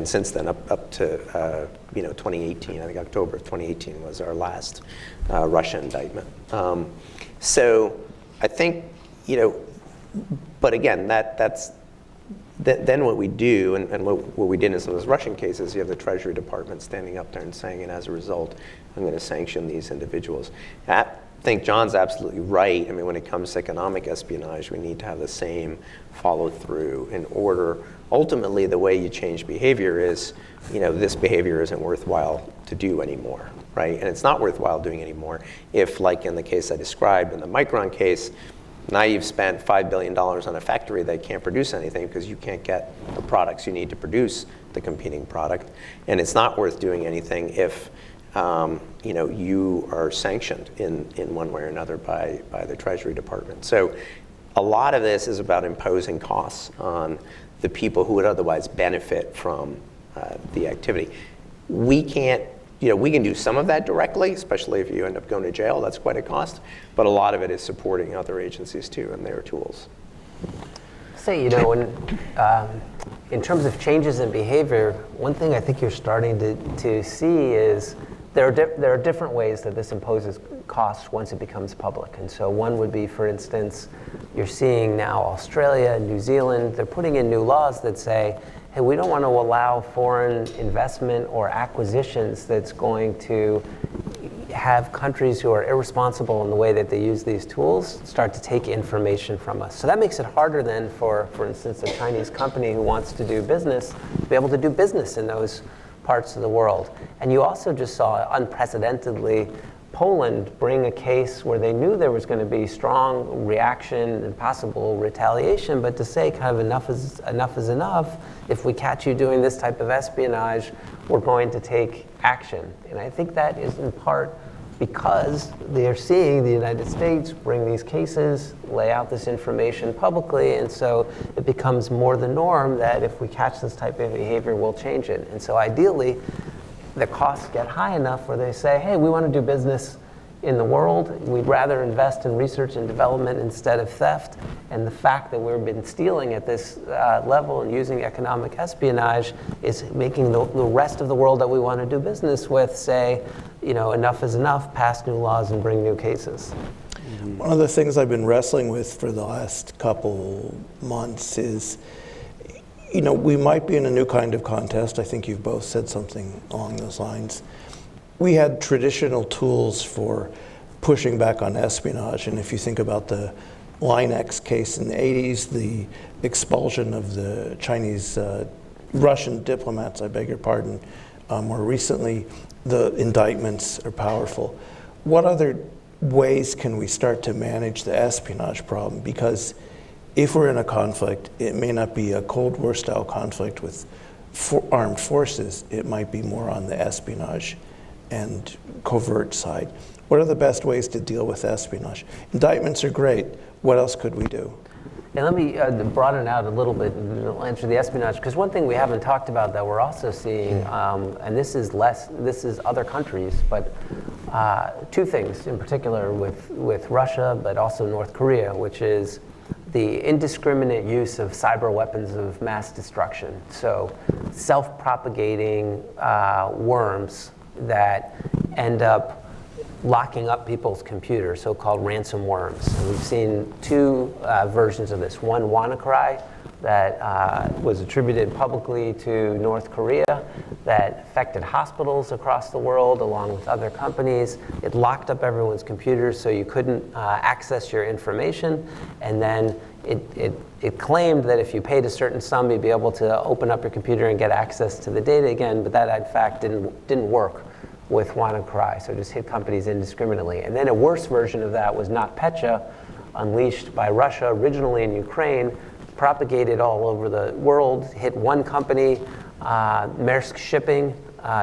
since then up to 2018. I think October of 2018 was our last Russia indictment. So I think, but again, then what we do, and what we did in some of those Russian cases, you have the Treasury Department standing up there and saying, and as a result, I'm going to sanction these individuals. I think John's absolutely right. I mean, when it comes to economic espionage, we need to have the same follow through in order. Ultimately, the way you change behavior is, this behavior isn't worthwhile to do anymore, right? And it's not worthwhile doing anymore if, like in the case I described, in the Micron case, now you've spent $5 billion on a factory that can't produce anything because you can't get the products you need to produce the competing product. And it's not worth doing anything if you are sanctioned in one way or another by the Treasury Department. So a lot of this is about imposing costs on the people who would otherwise benefit from the activity. We can't, we can do some of that directly, especially if you end up going to jail. That's quite a cost. But a lot of it is supporting other agencies too and their tools. Say, in terms of changes in behavior, one thing I think you're starting to see is there are different ways that this imposes costs once it becomes public. And so one would be, for instance, you're seeing now Australia and New Zealand, they're putting in new laws that say, hey, we don't want to allow foreign investment or acquisitions that's going to have countries who are irresponsible in the way that they use these tools start to take information from us. So that makes it harder then for instance, a Chinese company who wants to do business to be able to do business in those parts of the world. And you also just saw unprecedentedly Poland bring a case where they knew there was going to be strong reaction and possible retaliation, but to say kind of enough is enough. If we catch you doing this type of espionage, we're going to take action. And I think that is in part because they're seeing the United States bring these cases, lay out this information publicly, and so it becomes more the norm that if we catch this type of behavior, we'll change it. And so ideally, the costs get high enough where they say, hey, we want to do business in the world. We'd rather invest in research and development instead of theft. And the fact that we've been stealing at this level and using economic espionage is making the rest of the world that we want to do business with say, enough is enough, pass new laws and bring new cases. One of the things I've been wrestling with for the last couple months is, we might be in a new kind of contest. I think you've both said something along those lines. We had traditional tools for pushing back on espionage, and if you think about the Linex case in the 80s, the expulsion of the Chinese, Russian diplomats, I beg your pardon, more recently, the indictments are powerful. What other ways can we start to manage the espionage problem? Because if we're in a conflict, it may not be a Cold War style conflict with armed forces. It might be more on the espionage and covert side. What are the best ways to deal with espionage? Indictments are great. What else could we do? And let me broaden out a little bit and answer the espionage, because one thing we haven't talked about that we're also seeing, and this is other countries, but two things in particular with Russia, but also North Korea, which is the indiscriminate use of cyber weapons of mass destruction. So self-propagating worms that end up locking up people's computers, so-called ransom worms. And we've seen two versions of this. One, WannaCry, that was attributed publicly to North Korea, that affected hospitals across the world along with other companies. It locked up everyone's computers so you couldn't access your information, and then it claimed that if you paid a certain sum, you'd be able to open up your computer and get access to the data again, but that in fact didn't work with WannaCry, so it just hit companies indiscriminately. And then a worse version of that was NotPetya, unleashed by Russia, originally in Ukraine, propagated all over the world, hit one company, Maersk Shipping,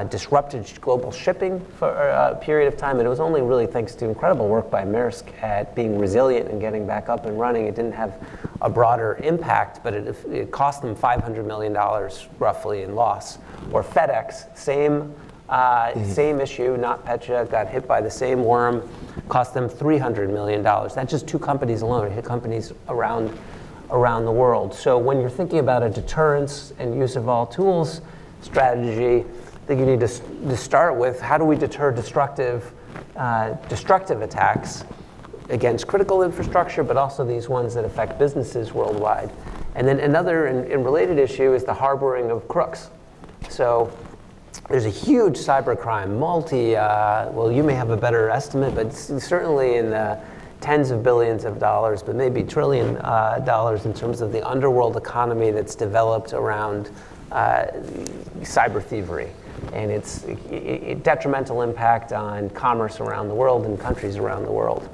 disrupted global shipping for a period of time, and it was only really thanks to incredible work by Maersk at being resilient and getting back up and running. It didn't have a broader impact, but it cost them $500 million roughly in loss. Or FedEx, same issue, NotPetya, got hit by the same worm, cost them $300 million. That's just two companies alone. It hit companies around the world. So when you're thinking about a deterrence and use of all tools strategy, I think you need to start with how do we deter destructive attacks against critical infrastructure, but also these ones that affect businesses worldwide. And then another and related issue is the harboring of crooks. So there's a huge cybercrime, well, you may have a better estimate, but certainly in the tens of billions of dollars, but maybe $trillion in terms of the underworld economy that's developed around cyber thievery and its detrimental impact on commerce around the world and countries around the world.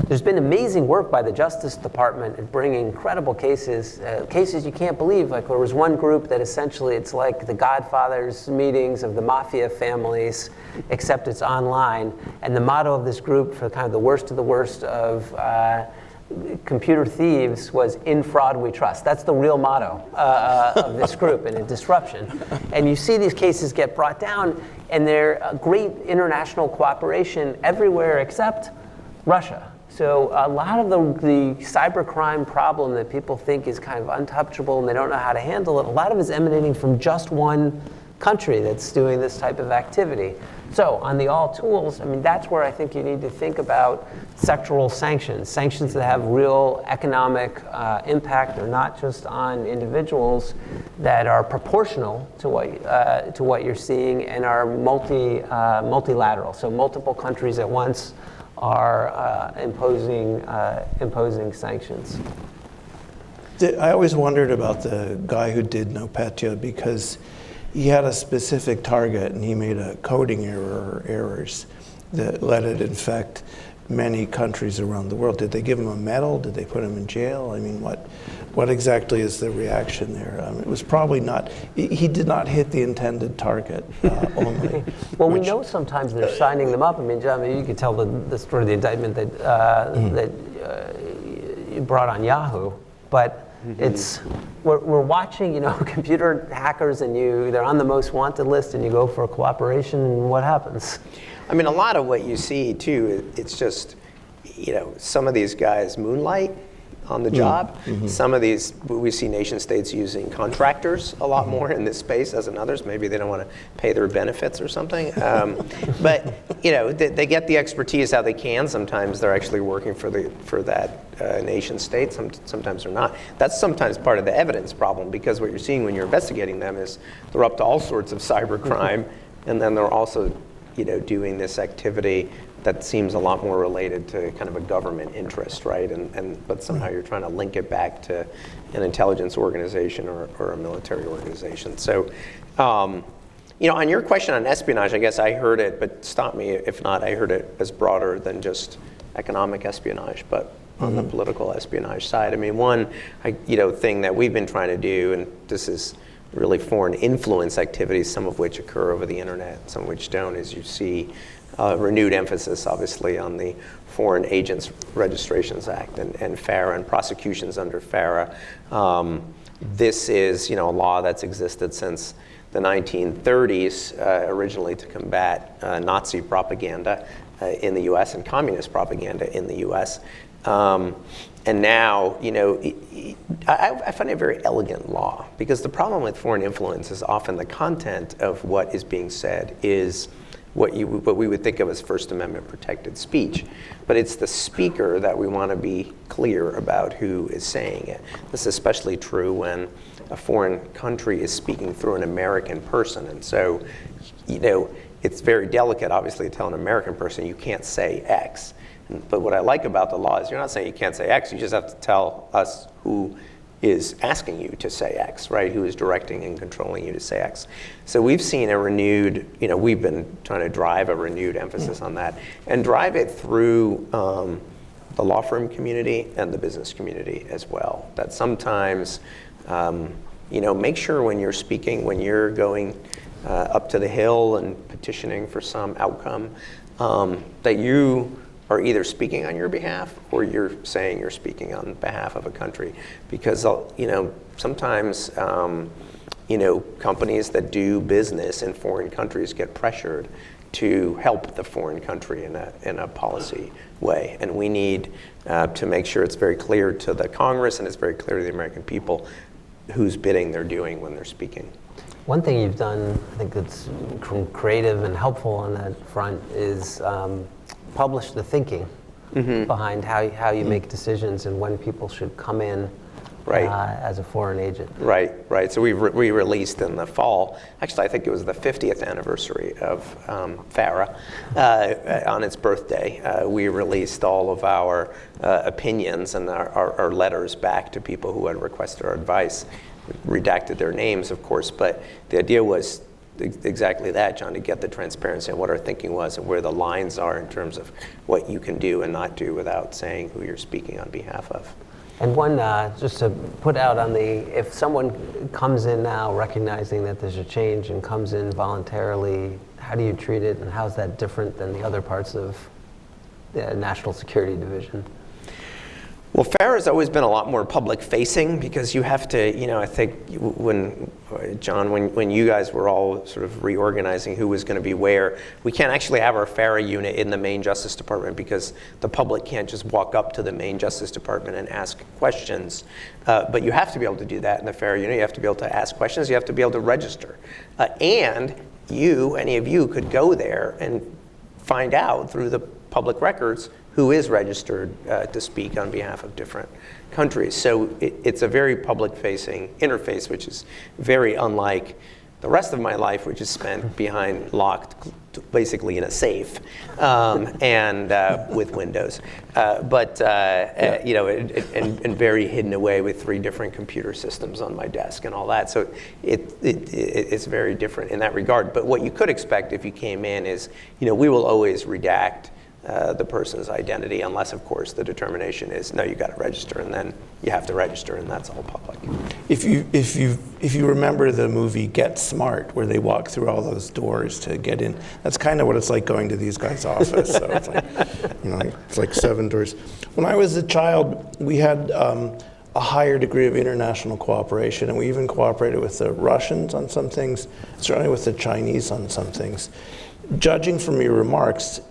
There's been amazing work by the Justice Department at bringing incredible cases you can't believe. Like there was one group that essentially it's like the Godfather's meetings of the mafia families, except it's online. And the motto of this group for kind of the worst of computer thieves was "In fraud we trust." That's the real motto of this group in a disruption. And you see these cases get brought down, and they're a great international cooperation everywhere except Russia. So a lot of the cybercrime problem that people think is kind of untouchable and they don't know how to handle it, a lot of it is emanating from just one country that's doing this type of activity. So on the all tools, I mean, that's where I think you need to think about sectoral sanctions that have real economic impact. They're not just on individuals, that are proportional to what you're seeing and are multilateral. So multiple countries at once are imposing sanctions. I always wondered about the guy who did NotPetya because he had a specific target and he made a coding error or errors that let it infect many countries around the world. Did they give him a medal? Did they put him in jail? I mean, what exactly is the reaction there? It was probably not, he did not hit the intended target only. Well, we know sometimes they're signing them up. I mean, John, maybe you could tell the story of the indictment that you brought on Yahoo, but we're watching, computer hackers, and they're on the most wanted list, and you go for a cooperation, and what happens? I mean, a lot of what you see too, it's just, some of these guys moonlight on the job. Some of these, we see nation states using contractors a lot more in this space as in others. Maybe they don't want to pay their benefits or something. But they get the expertise how they can. Sometimes they're actually working for that nation state. Sometimes they're not. That's sometimes part of the evidence problem, because what you're seeing when you're investigating them is they're up to all sorts of cyber crime, and then they're also doing this activity that seems a lot more related to kind of a government interest, right? But somehow you're trying to link it back to an intelligence organization or a military organization. So, on your question on espionage, I guess I heard it, but stop me if not, I heard it as broader than just economic espionage, but on the political espionage side. I mean, one thing that we've been trying to do, and this is really foreign influence activities, some of which occur over the internet, some of which don't, is you see renewed emphasis, obviously, on the Foreign Agents Registrations Act and FARA and prosecutions under FARA. This is, a law that's existed since the 1930s, originally to combat Nazi propaganda in the U.S. and communist propaganda in the U.S. And now, I find it a very elegant law, because the problem with foreign influence is often the content of what is being said is what we would think of as First Amendment protected speech. But it's the speaker that we want to be clear about who is saying it. This is especially true when a foreign country is speaking through an American person. And so, it's very delicate, obviously, to tell an American person you can't say X. But what I like about the law is you're not saying you can't say X, you just have to tell us who is asking you to say X, right? Who is directing and controlling you to say X. So we've seen a renewed, we've been trying to drive a renewed emphasis on that and drive it through the the law firm community and the business community as well. That sometimes, make sure when you're speaking, when you're going up to the Hill and petitioning for some outcome, that you are either speaking on your behalf or you're saying you're speaking on behalf of a country. Because, sometimes, companies that do business in foreign countries get pressured to help the foreign country in a policy way. And we need to make sure it's very clear to the Congress and it's very clear to the American people whose bidding they're doing when they're speaking. One thing you've done, I think that's creative and helpful on that front, is publish the thinking behind how you make decisions and when people should come in as a foreign agent. Right. So we released in the fall, actually I think it was the 50th anniversary of FARA, on its birthday. We released all of our opinions and our letters back to people who had requested our advice. We redacted their names, of course, but the idea was exactly that, John, to get the transparency on what our thinking was and where the lines are in terms of what you can do and not do without saying who you're speaking on behalf of. And one, just to put out on if someone comes in now recognizing that there's a change and comes in voluntarily, how do you treat it, and how's that different than the other parts of the National Security Division? Well, FARA has always been a lot more public-facing because you have to, I think when you guys were all sort of reorganizing who was going to be where, we can't actually have our FARA unit in the main Justice Department because the public can't just walk up to the main Justice Department and ask questions. But you have to be able to do that in the FARA unit. You have to be able to ask questions. You have to be able to register. And any of you could go there and find out through the public records who is registered to speak on behalf of different countries. So it's a very public-facing interface, which is very unlike the rest of my life, which is spent behind locked, basically in a safe, and with windows, and very hidden away with 3 different computer systems on my desk and all that. So it's very different in that regard. But what you could expect if you came in is, we will always redact the person's identity, unless, of course, the determination is no, you got to register, and then you have to register, and that's all public. If you remember the movie Get Smart, where they walk through all those doors to get in, that's kind of what it's like going to these guys' office. So it's like, it's like 7 doors. When I was a child, we had a higher degree of international cooperation, and we even cooperated with the Russians on some things, certainly with the Chinese on some things. Judging from your remarks,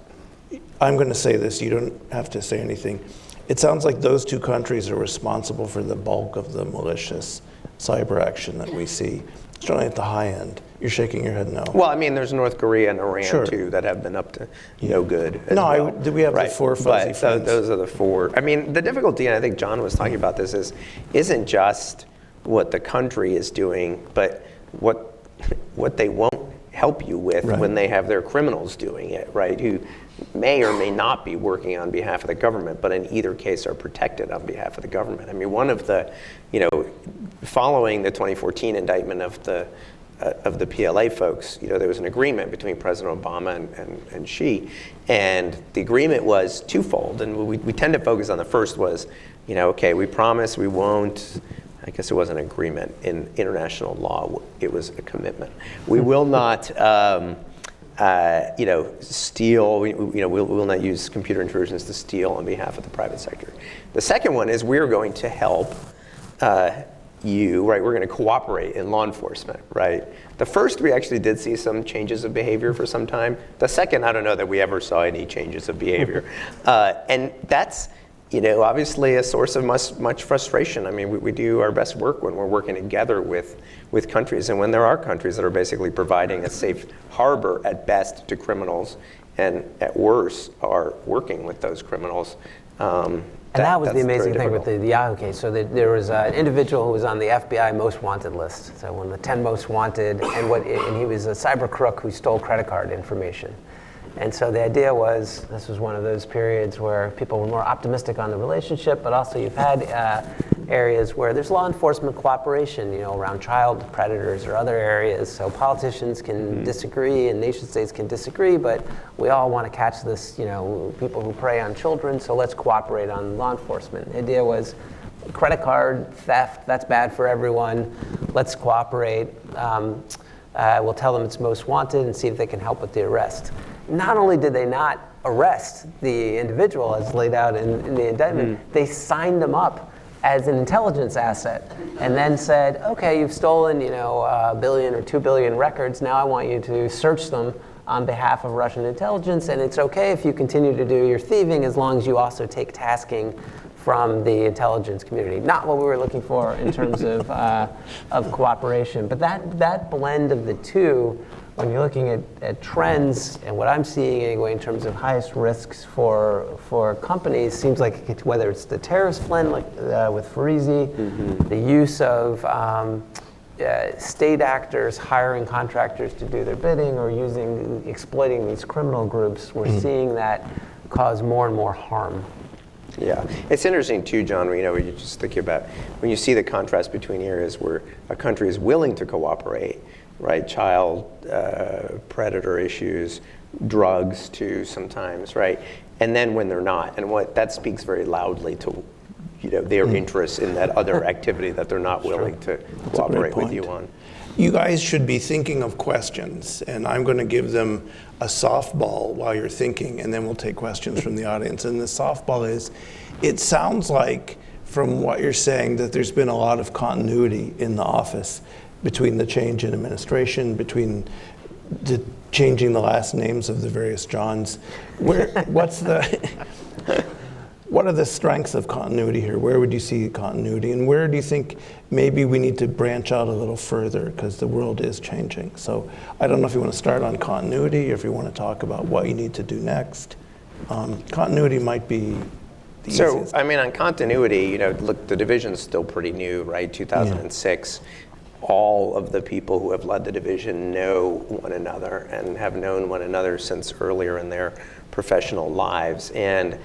I'm going to say this, you don't have to say anything. It sounds like those 2 countries are responsible for the bulk of the malicious cyber action that we see, certainly at the high end. You're shaking your head no. Well, there's North Korea and Iran, too, that have been up to no good. Do we have the 4 fuzzy friends? Those are the 4. The difficulty, and I think John was talking about this, isn't just what the country is doing, but what they won't help you with when they have their criminals doing it, right? Who may or may not be working on behalf of the government, but in either case are protected on behalf of the government. One of the, following the 2014 indictment of the PLA folks, there was an agreement between President Obama and Xi, and the agreement was twofold. And we tend to focus on the first was, okay, we promise we won't. I guess it wasn't an agreement in international law. It was a commitment. We will not, steal. We will not use computer intrusions to steal on behalf of the private sector. The second one is we're going to help you. Right, we're going to cooperate in law enforcement. Right. The first, we actually did see some changes of behavior for some time. The second, I don't know that we ever saw any changes of behavior, and that's. Obviously a source of much frustration. We do our best work when we're working together with countries, and when there are countries that are basically providing a safe harbor at best to criminals, and at worst are working with those criminals. And that was the amazing thing with the Yahoo case. So there was an individual who was on the FBI most wanted list, so one of the 10 most wanted, and he was a cyber crook who stole credit card information. And so the idea was, this was one of those periods where people were more optimistic on the relationship, but also you've had areas where there's law enforcement cooperation, around child predators or other areas. So politicians can disagree and nation states can disagree, but we all want to catch this, people who prey on children, so let's cooperate on law enforcement. The idea was credit card theft, that's bad for everyone, let's cooperate. We'll tell them it's most wanted and see if they can help with the arrest. Not only did they not arrest the individual as laid out in the indictment, they signed them up as an intelligence asset and then said, okay, you've stolen, a billion or 2 billion records, now I want you to search them on behalf of Russian intelligence, and it's okay if you continue to do your thieving as long as you also take tasking from the intelligence community. Not what we were looking for in terms of cooperation, but that blend of the two, when you're looking at trends and what I'm seeing anyway in terms of highest risks for companies, seems like whether it's the terrorist blend like with Farizi, the use of state actors hiring contractors to do their bidding or exploiting these criminal groups, we're seeing that cause more and more harm. Yeah, it's interesting too, John, when you just think about, when you see the contrast between areas where a country is willing to cooperate, right, child predator issues, drugs too sometimes, right, and then when they're not, and that speaks very loudly to their interests in that other activity that they're not willing to cooperate with you on. You guys should be thinking of questions, and I'm going to give them a softball while you're thinking, and then we'll take questions from the audience. And the softball is, it sounds like from what you're saying that there's been a lot of continuity in the office between the change in administration, between the changing the last names of the various Johns. What are the strengths of continuity here? Where would you see continuity? And where do you think maybe we need to branch out a little further because the world is changing? So I don't know if you want to start on continuity or if you want to talk about what you need to do next. Continuity might be the easiest. So, on continuity, look, the division's still pretty new, right? 2006. All of the people who have led the division know one another and have known one another since earlier in their professional lives. And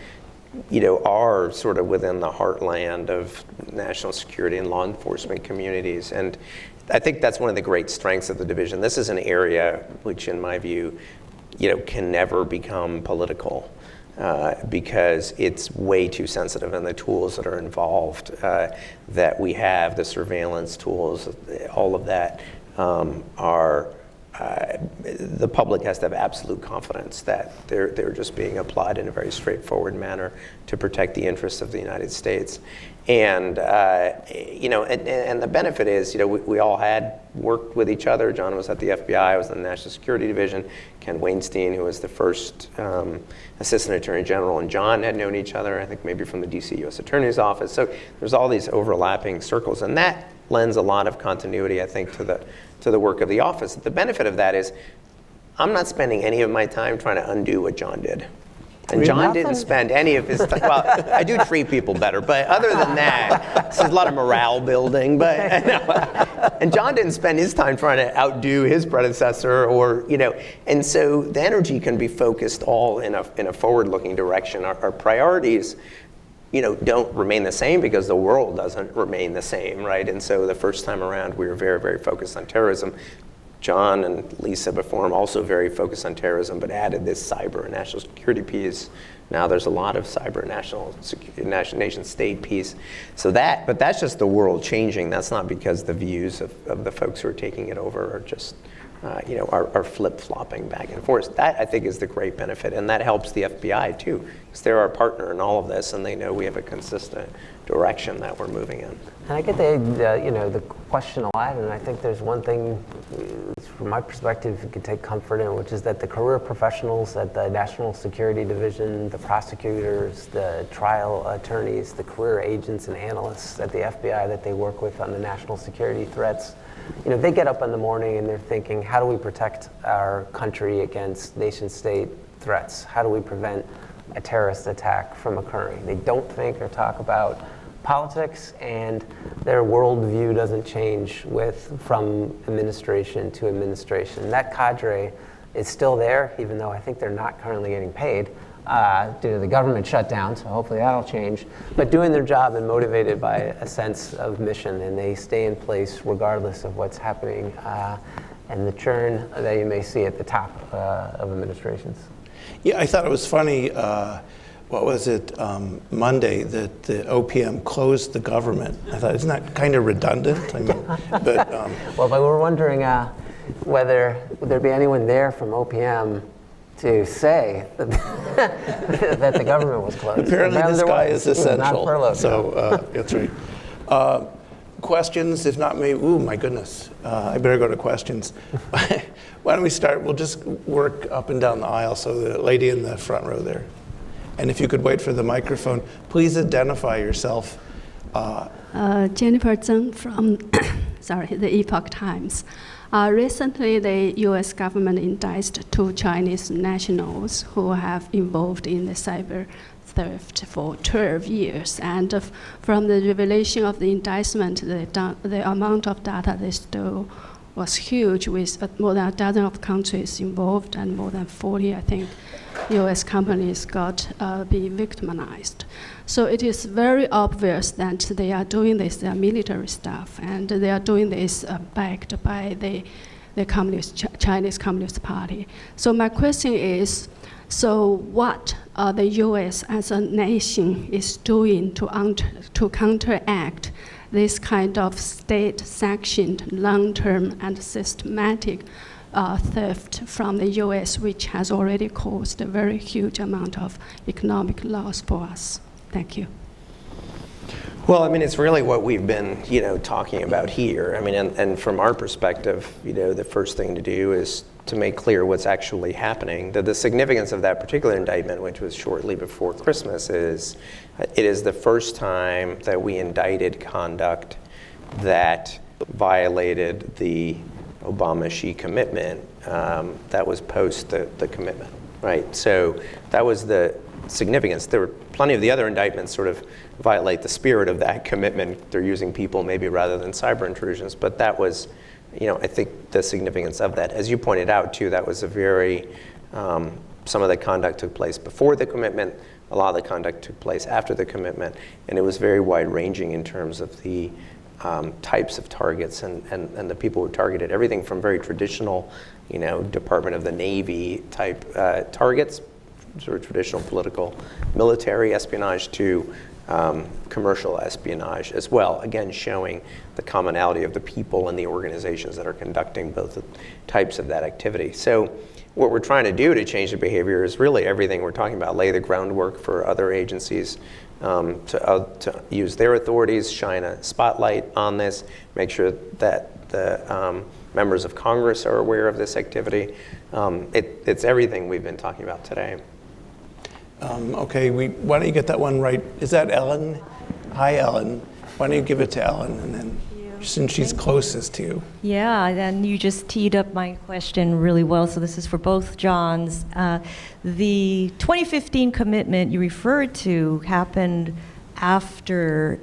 are sort of within the heartland of national security and law enforcement communities. And I think that's one of the great strengths of the division. This is an area which, in my view, can never become political because it's way too sensitive, and the tools that are involved that we have, the surveillance tools, all of that are the public has to have absolute confidence that they're just being applied in a very straightforward manner to protect the interests of the United States. And and the benefit is, we all had worked with each other. John was at the FBI, I was in the National Security Division. Ken Weinstein, who was the first Assistant Attorney General, and John had known each other, I think maybe from the DC U.S. Attorney's Office. So there's all these overlapping circles, and that lends a lot of continuity, I think, to the work of the office. The benefit of that is I'm not spending any of my time trying to undo what John did. And John didn't spend any of his time, well, I do treat people better, but other than that, there's a lot of morale building, but, and John didn't spend his time trying to outdo his predecessor and so the energy can be focused all in a forward-looking direction. Our priorities, don't remain the same because the world doesn't remain the same, right? And so the first time around, we were very, very focused on terrorism. John and Lisa before him also very focused on terrorism, but added this cyber and national security piece. Now there's a lot of cyber nation state piece. But that's just the world changing. That's not because the views of the folks who are taking it over are just, are flip-flopping back and forth. That, I think, is the great benefit, and that helps the FBI too, because they're our partner in all of this, and they know we have a consistent direction that we're moving in. And I get the question a lot, and I think there's one thing, from my perspective, you could take comfort in, which is that the career professionals at the National Security Division, the prosecutors, the trial attorneys, the career agents and analysts at the FBI that they work with on the national security threats, they get up in the morning and they're thinking, how do we protect our country against nation-state threats? How do we prevent a terrorist attack from occurring? They don't think or talk about politics, and their worldview doesn't change from administration to administration. That cadre is still there, even though I think they're not currently getting paid. due to the government shutdown, so hopefully that'll change, but doing their job and motivated by a sense of mission, and they stay in place regardless of what's happening and the churn that you may see at the top of administrations. Yeah, I thought it was funny, what was it, Monday, that the OPM closed the government. I thought, isn't that kind of redundant? I mean, but, well, but we're wondering whether would there be anyone there from OPM to say that, that the government was closed. Apparently this guy is essential. Not furloughed. So that's right. Questions, if not me, ooh, my goodness. I better go to questions. Why don't we start? We'll just work up and down the aisle. So the lady in the front row there. And if you could wait for the microphone, please identify yourself. Jennifer Zheng from the Epoch Times. Recently, the U.S. government indicted 2 Chinese nationals who have involved in the cyber theft for 12 years. And from the revelation of the indictment, the amount of data they stole was huge, with more than a dozen of countries involved and more than 40, I think, U.S. companies got be victimized. So it is very obvious that they are doing this military stuff, and they are doing this backed by the Chinese Communist Party. So my question is, so what the U.S. as a nation is doing to counteract this kind of state-sanctioned, long-term, and systematic theft from the U.S., which has already caused a very huge amount of economic loss for us? Thank you. Well, I mean, it's really what we've been, talking about here. I mean, and from our perspective, the first thing to do is to make clear what's actually happening. The significance of that particular indictment, which was shortly before Christmas, is it is the first time that we indicted conduct that violated the Obama-Xi commitment that was post the commitment, right? So that was the significance. There were plenty of the other indictments sort of violate the spirit of that commitment. They're using people maybe rather than cyber intrusions, but that was, I think the significance of that. As you pointed out too, that was a very, some of the conduct took place before the commitment, a lot of the conduct took place after the commitment, and it was very wide-ranging in terms of the types of targets and the people who targeted everything from very traditional, Department of the Navy type targets, sort of traditional political military espionage, to commercial espionage as well, again showing the commonality of the people and the organizations that are conducting both types of that activity. So what we're trying to do to change the behavior is really everything we're talking about, lay the groundwork for other agencies to use their authorities, shine a spotlight on this, make sure that the members of Congress are aware of this activity. It's everything we've been talking about today. Okay, why don't you get that one right? Is that Ellen? Hi, Ellen. Why don't you give it to Ellen, and then since she's closest to you. Yeah, then you just teed up my question really well. So this is for both Johns. The 2015 commitment you referred to happened after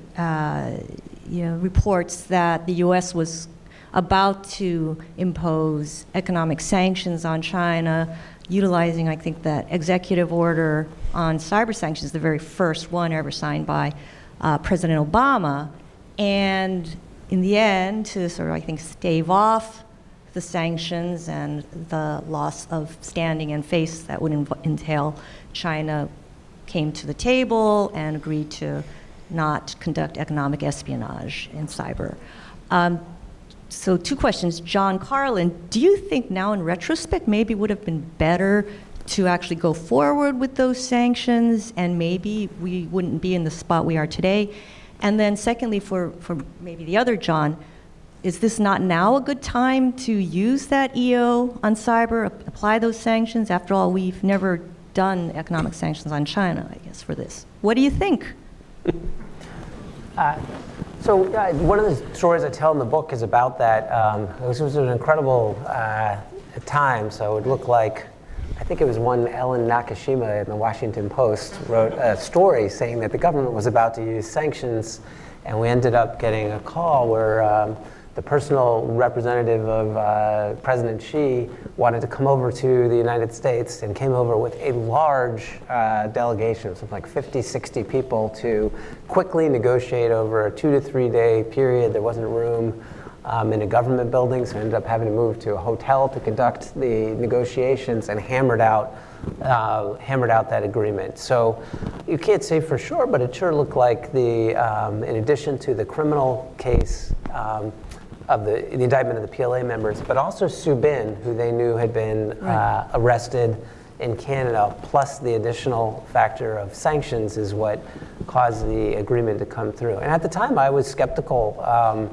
reports that the U.S. was about to impose economic sanctions on China, utilizing, I think, that executive order on cyber sanctions, the very first one ever signed by President Obama. And in the end, to sort of, I think, stave off the sanctions and the loss of standing and face that would entail, China came to the table and agreed to not conduct economic espionage in cyber. So 2 questions. John Carlin, do you think now in retrospect maybe would have been better to actually go forward with those sanctions and maybe we wouldn't be in the spot we are today? And then secondly, for maybe the other John, is this not now a good time to use that EO on cyber, apply those sanctions? After all, we've never done economic sanctions on China, I guess, for this. What do you think? So one of the stories I tell in the book is about that. It was an incredible time. So it looked like, I think it was one Ellen Nakashima in the Washington Post wrote a story saying that the government was about to use sanctions, and we ended up getting a call where the personal representative of President Xi wanted to come over to the United States and came over with a large delegation, something like 50, 60 people, to quickly negotiate over a 2 to 3 day period. There wasn't room in a government building, so I ended up having to move to a hotel to conduct the negotiations and hammered out that agreement. So you can't say for sure, but it sure looked like in addition to the criminal case of the indictment of the PLA members, but also Su Bin, who they knew had been arrested in Canada, plus the additional factor of sanctions is what caused the agreement to come through. And at the time, I was skeptical of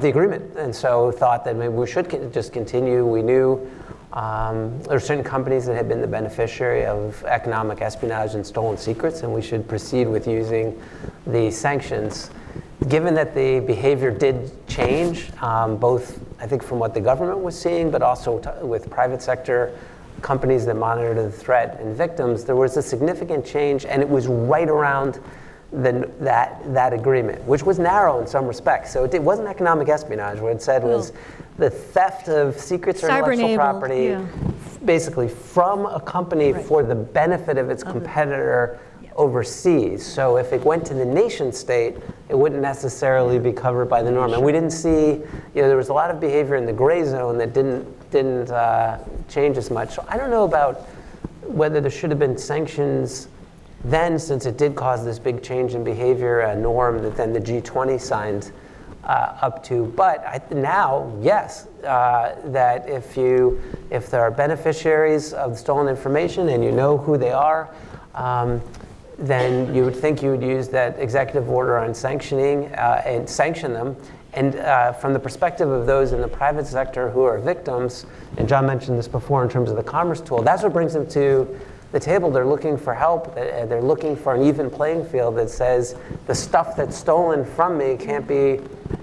the agreement, and so thought that maybe we should just continue. We knew there were certain companies that had been the beneficiary of economic espionage and stolen secrets, and we should proceed with using the sanctions. Given that the behavior did change, both I think from what the government was seeing, but also with private sector companies that monitored the threat and victims, there was a significant change, and it was right around that agreement, which was narrow in some respects. So it wasn't economic espionage. What it said was the theft of secrets or intellectual property, basically from a company for the benefit of its competitor overseas. So if it went to the nation state, it wouldn't necessarily be covered by the norm. And we didn't see, there was a lot of behavior in the gray zone that didn't change as much. So I don't know about whether there should have been sanctions then, since it did cause this big change in behavior, a norm that then the G20 signed up to. But now, yes, that if there are beneficiaries of stolen information and you know who they are, then you would think you would use that executive order on sanctioning and sanction them. And from the perspective of those in the private sector who are victims, and John mentioned this before in terms of the commerce tool, that's what brings them to the table. They're looking for help. They're looking for an even playing field that says the stuff that's stolen from me can't be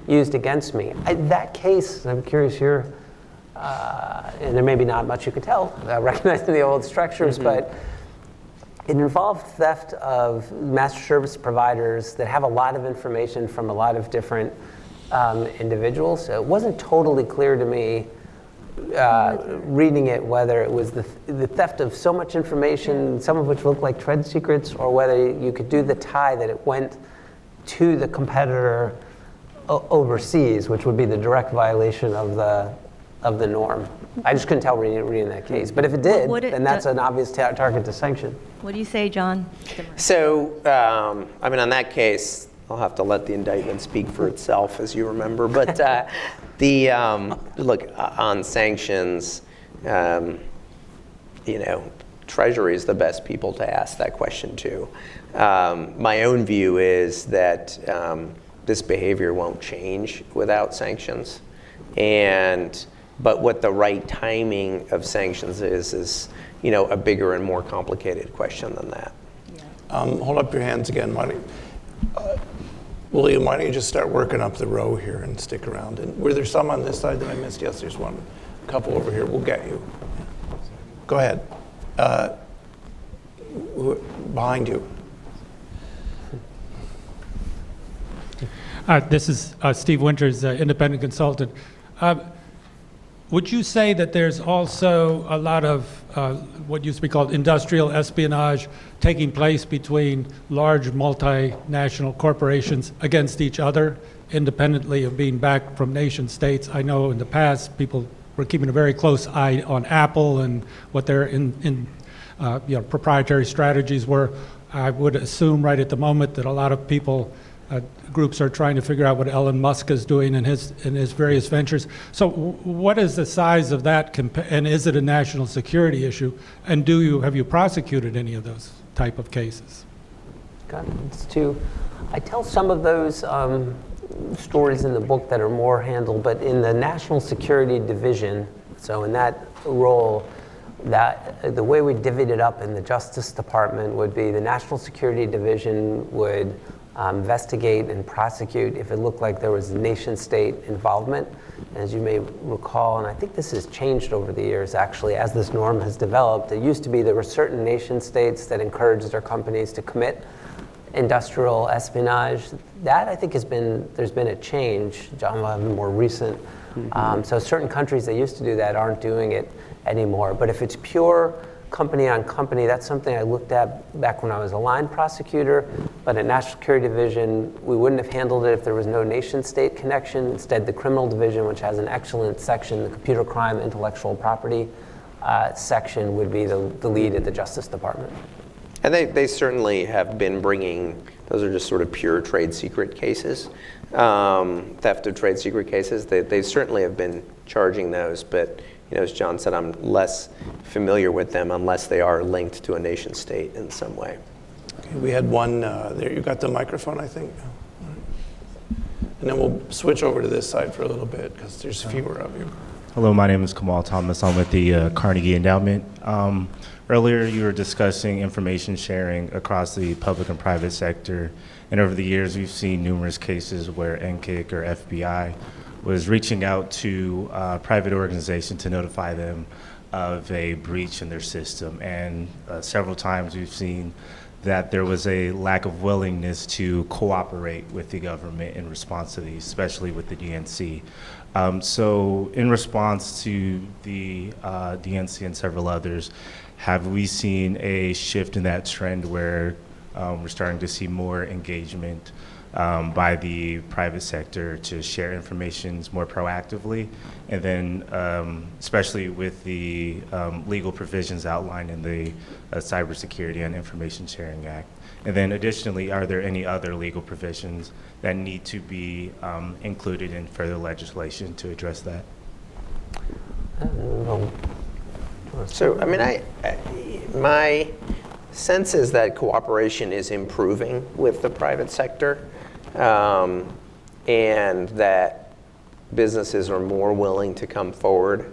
used against me. That case, I'm curious here, and there may be not much you could tell, recognizing the old structures, but it involved theft of master service providers that have a lot of information from a lot of different individuals. So it wasn't totally clear to me reading it whether it was the theft of so much information, some of which looked like trade secrets, or whether you could do the tie that it went to the competitor overseas, which would be the direct violation of the norm. I just couldn't tell reading that case. But if it did, then that's an obvious target to sanction. What do you say, John? So, on that case, I'll have to let the indictment speak for itself, as you remember. But look, on sanctions, Treasury is the best people to ask that question to. My own view is that this behavior won't change without sanctions, but what the right timing of sanctions is a bigger and more complicated question than that. Hold up your hands again. William, why don't you just start working up the row here and stick around? And were there some on this side that I missed? Yes, there's one. A couple over here. We'll get you. Go ahead. Behind you. This is Steve Winters, independent consultant. Would you say that there's also a lot of what used to be called industrial espionage taking place between large multinational corporations against each other, independently of being backed from nation states? I know in the past people were keeping a very close eye on Apple and what their proprietary strategies were. I would assume right at the moment that a lot of people groups are trying to figure out what Elon Musk is doing in his various ventures. So what is the size of that, and is it a national security issue? And have you prosecuted any of those type of cases? I tell some of those stories in the book that are more handled, but in the National Security Division, so in that role, that the way we divvied it up in the Justice Department would be the National Security Division would investigate and prosecute if it looked like there was nation-state involvement. As you may recall, and I think this has changed over the years actually as this norm has developed, it used to be there were certain nation-states that encouraged their companies to commit industrial espionage, that I think there's been a change. John will have more recent. So certain countries that used to do that aren't doing it anymore. But if it's pure company on company, that's something I looked at back when I was a line prosecutor. But at National Security Division, we wouldn't have handled it if there was no nation-state connection. Instead, the Criminal Division, which has an excellent section, the Computer Crime Intellectual Property section, would be the lead at the Justice Department. And they certainly have been bringing, those are just sort of pure trade secret cases, theft of trade secret cases. They certainly have been charging those, but as John said, I'm less familiar with them unless they are linked to a nation state in some way. Okay, we had one there. You got the microphone, I think. And then we'll switch over to this side for a little bit because there's fewer of you. Hello, my name is Kamal Thomas. I'm with the Carnegie Endowment. Earlier, you were discussing information sharing across the public and private sector. And over the years, we've seen numerous cases where NCIC or FBI was reaching out to private organizations to notify them of a breach in their system. And several times we've seen that there was a lack of willingness to cooperate with the government in response to these, especially with the DNC. So in response to the DNC and several others, have we seen a shift in that trend where we're starting to see more engagement by the private sector to share information more proactively, and then especially with the legal provisions outlined in the Cybersecurity and Information Sharing Act? And then additionally, are there any other legal provisions that need to be included in further legislation to address that? So, I mean, my sense is that cooperation is improving with the private sector, and that businesses are more willing to come forward,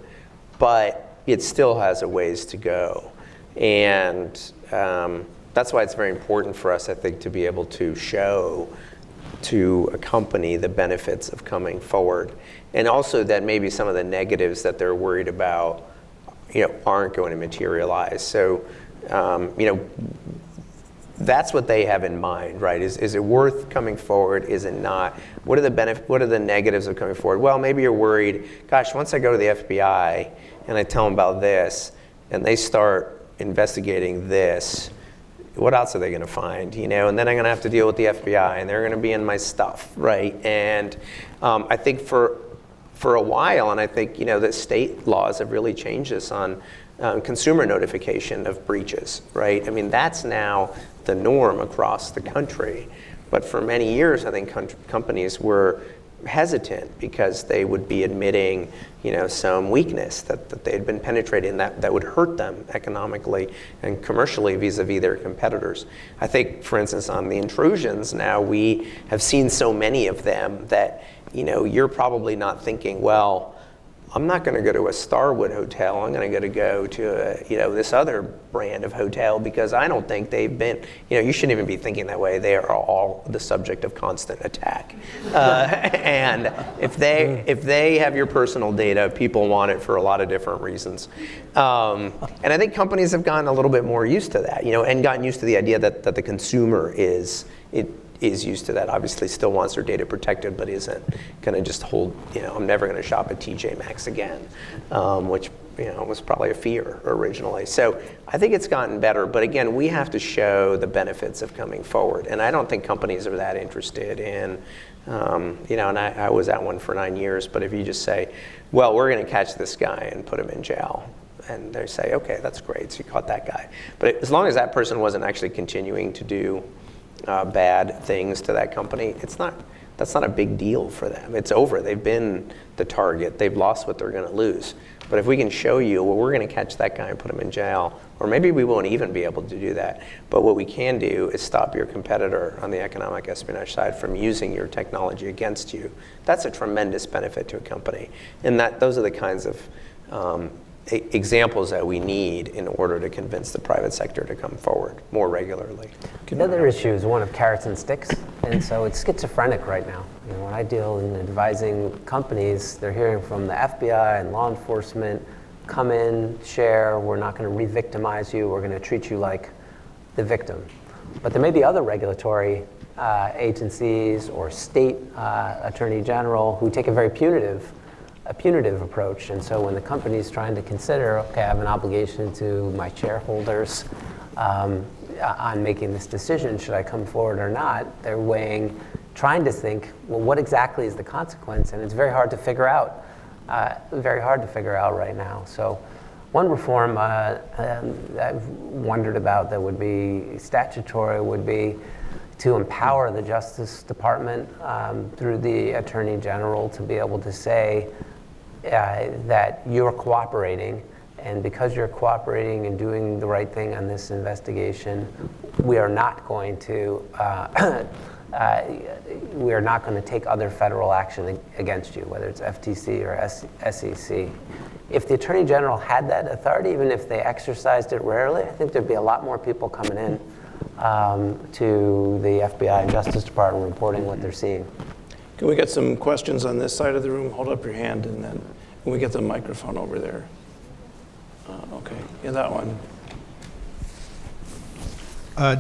but it still has a ways to go. And that's why it's very important for us, I think, to be able to show to a company the benefits of coming forward, and also that maybe some of the negatives that they're worried about aren't going to materialize. So, that's what they have in mind, right? Is it worth coming forward? Is it not? What are the negatives of coming forward? Well, maybe you're worried, gosh, once I go to the FBI and I tell them about this, and they start investigating this, what else are they going to find? And then I'm going to have to deal with the FBI, and they're going to be in my stuff, right? And I think for a while, and I think that state laws have really changed this on consumer notification of breaches, right? I mean, that's now the norm across the country. But for many years, I think companies were hesitant because they would be admitting, some weakness that they had been penetrating that would hurt them economically and commercially vis-a-vis their competitors. I think, for instance, on the intrusions now, we have seen so many of them that, you're probably not thinking, well, I'm not going to go to a Starwood hotel. I'm going to go to this other brand of hotel because I don't think they've been. You shouldn't even be thinking that way. They are all the subject of constant attack, and if they have your personal data, people want it for a lot of different reasons. And I think companies have gotten a little bit more used to that, and gotten used to the idea that the consumer is used to that. Obviously still wants their data protected, but isn't going to just hold, I'm never going to shop at TJ Maxx again, which was probably a fear originally. So I think it's gotten better, but again, we have to show the benefits of coming forward. And I don't think companies are that interested in, and I was at one for 9 years, but if you just say, well, we're going to catch this guy and put him in jail, and they say, okay, that's great, so you caught that guy. But as long as that person wasn't actually continuing to do bad things to that company, that's not a big deal for them. It's over. They've been the target. They've lost what they're going to lose. But if we can show you, well, we're going to catch that guy and put him in jail, or maybe we won't even be able to do that. But what we can do is stop your competitor on the economic espionage side from using your technology against you. That's a tremendous benefit to a company. And those are the kinds of examples that we need in order to convince the private sector to come forward more regularly. Another issue is one of carrots and sticks, and so it's schizophrenic right now. When I deal in advising companies, they're hearing from the FBI and law enforcement, come in, share, we're not going to re-victimize you, we're going to treat you like the victim. But there may be other regulatory agencies or state attorney general who take a very punitive approach. And so when the company's trying to consider, okay, I have an obligation to my shareholders on making this decision, should I come forward or not, they're trying to think, well, what exactly is the consequence? And it's very hard to figure out right now. So one reform I've wondered about that would be statutory would be to empower the Justice Department through the Attorney General to be able to say that you're cooperating, and because you're cooperating and doing the right thing on this investigation, we are not going to take other federal action against you, whether it's FTC or SEC. If the Attorney General had that authority, even if they exercised it rarely, I think there'd be a lot more people coming in to the FBI and Justice Department reporting what they're seeing. Can we get some questions on this side of the room? Hold up your hand, and then can we get the microphone over there? Okay, yeah, that one.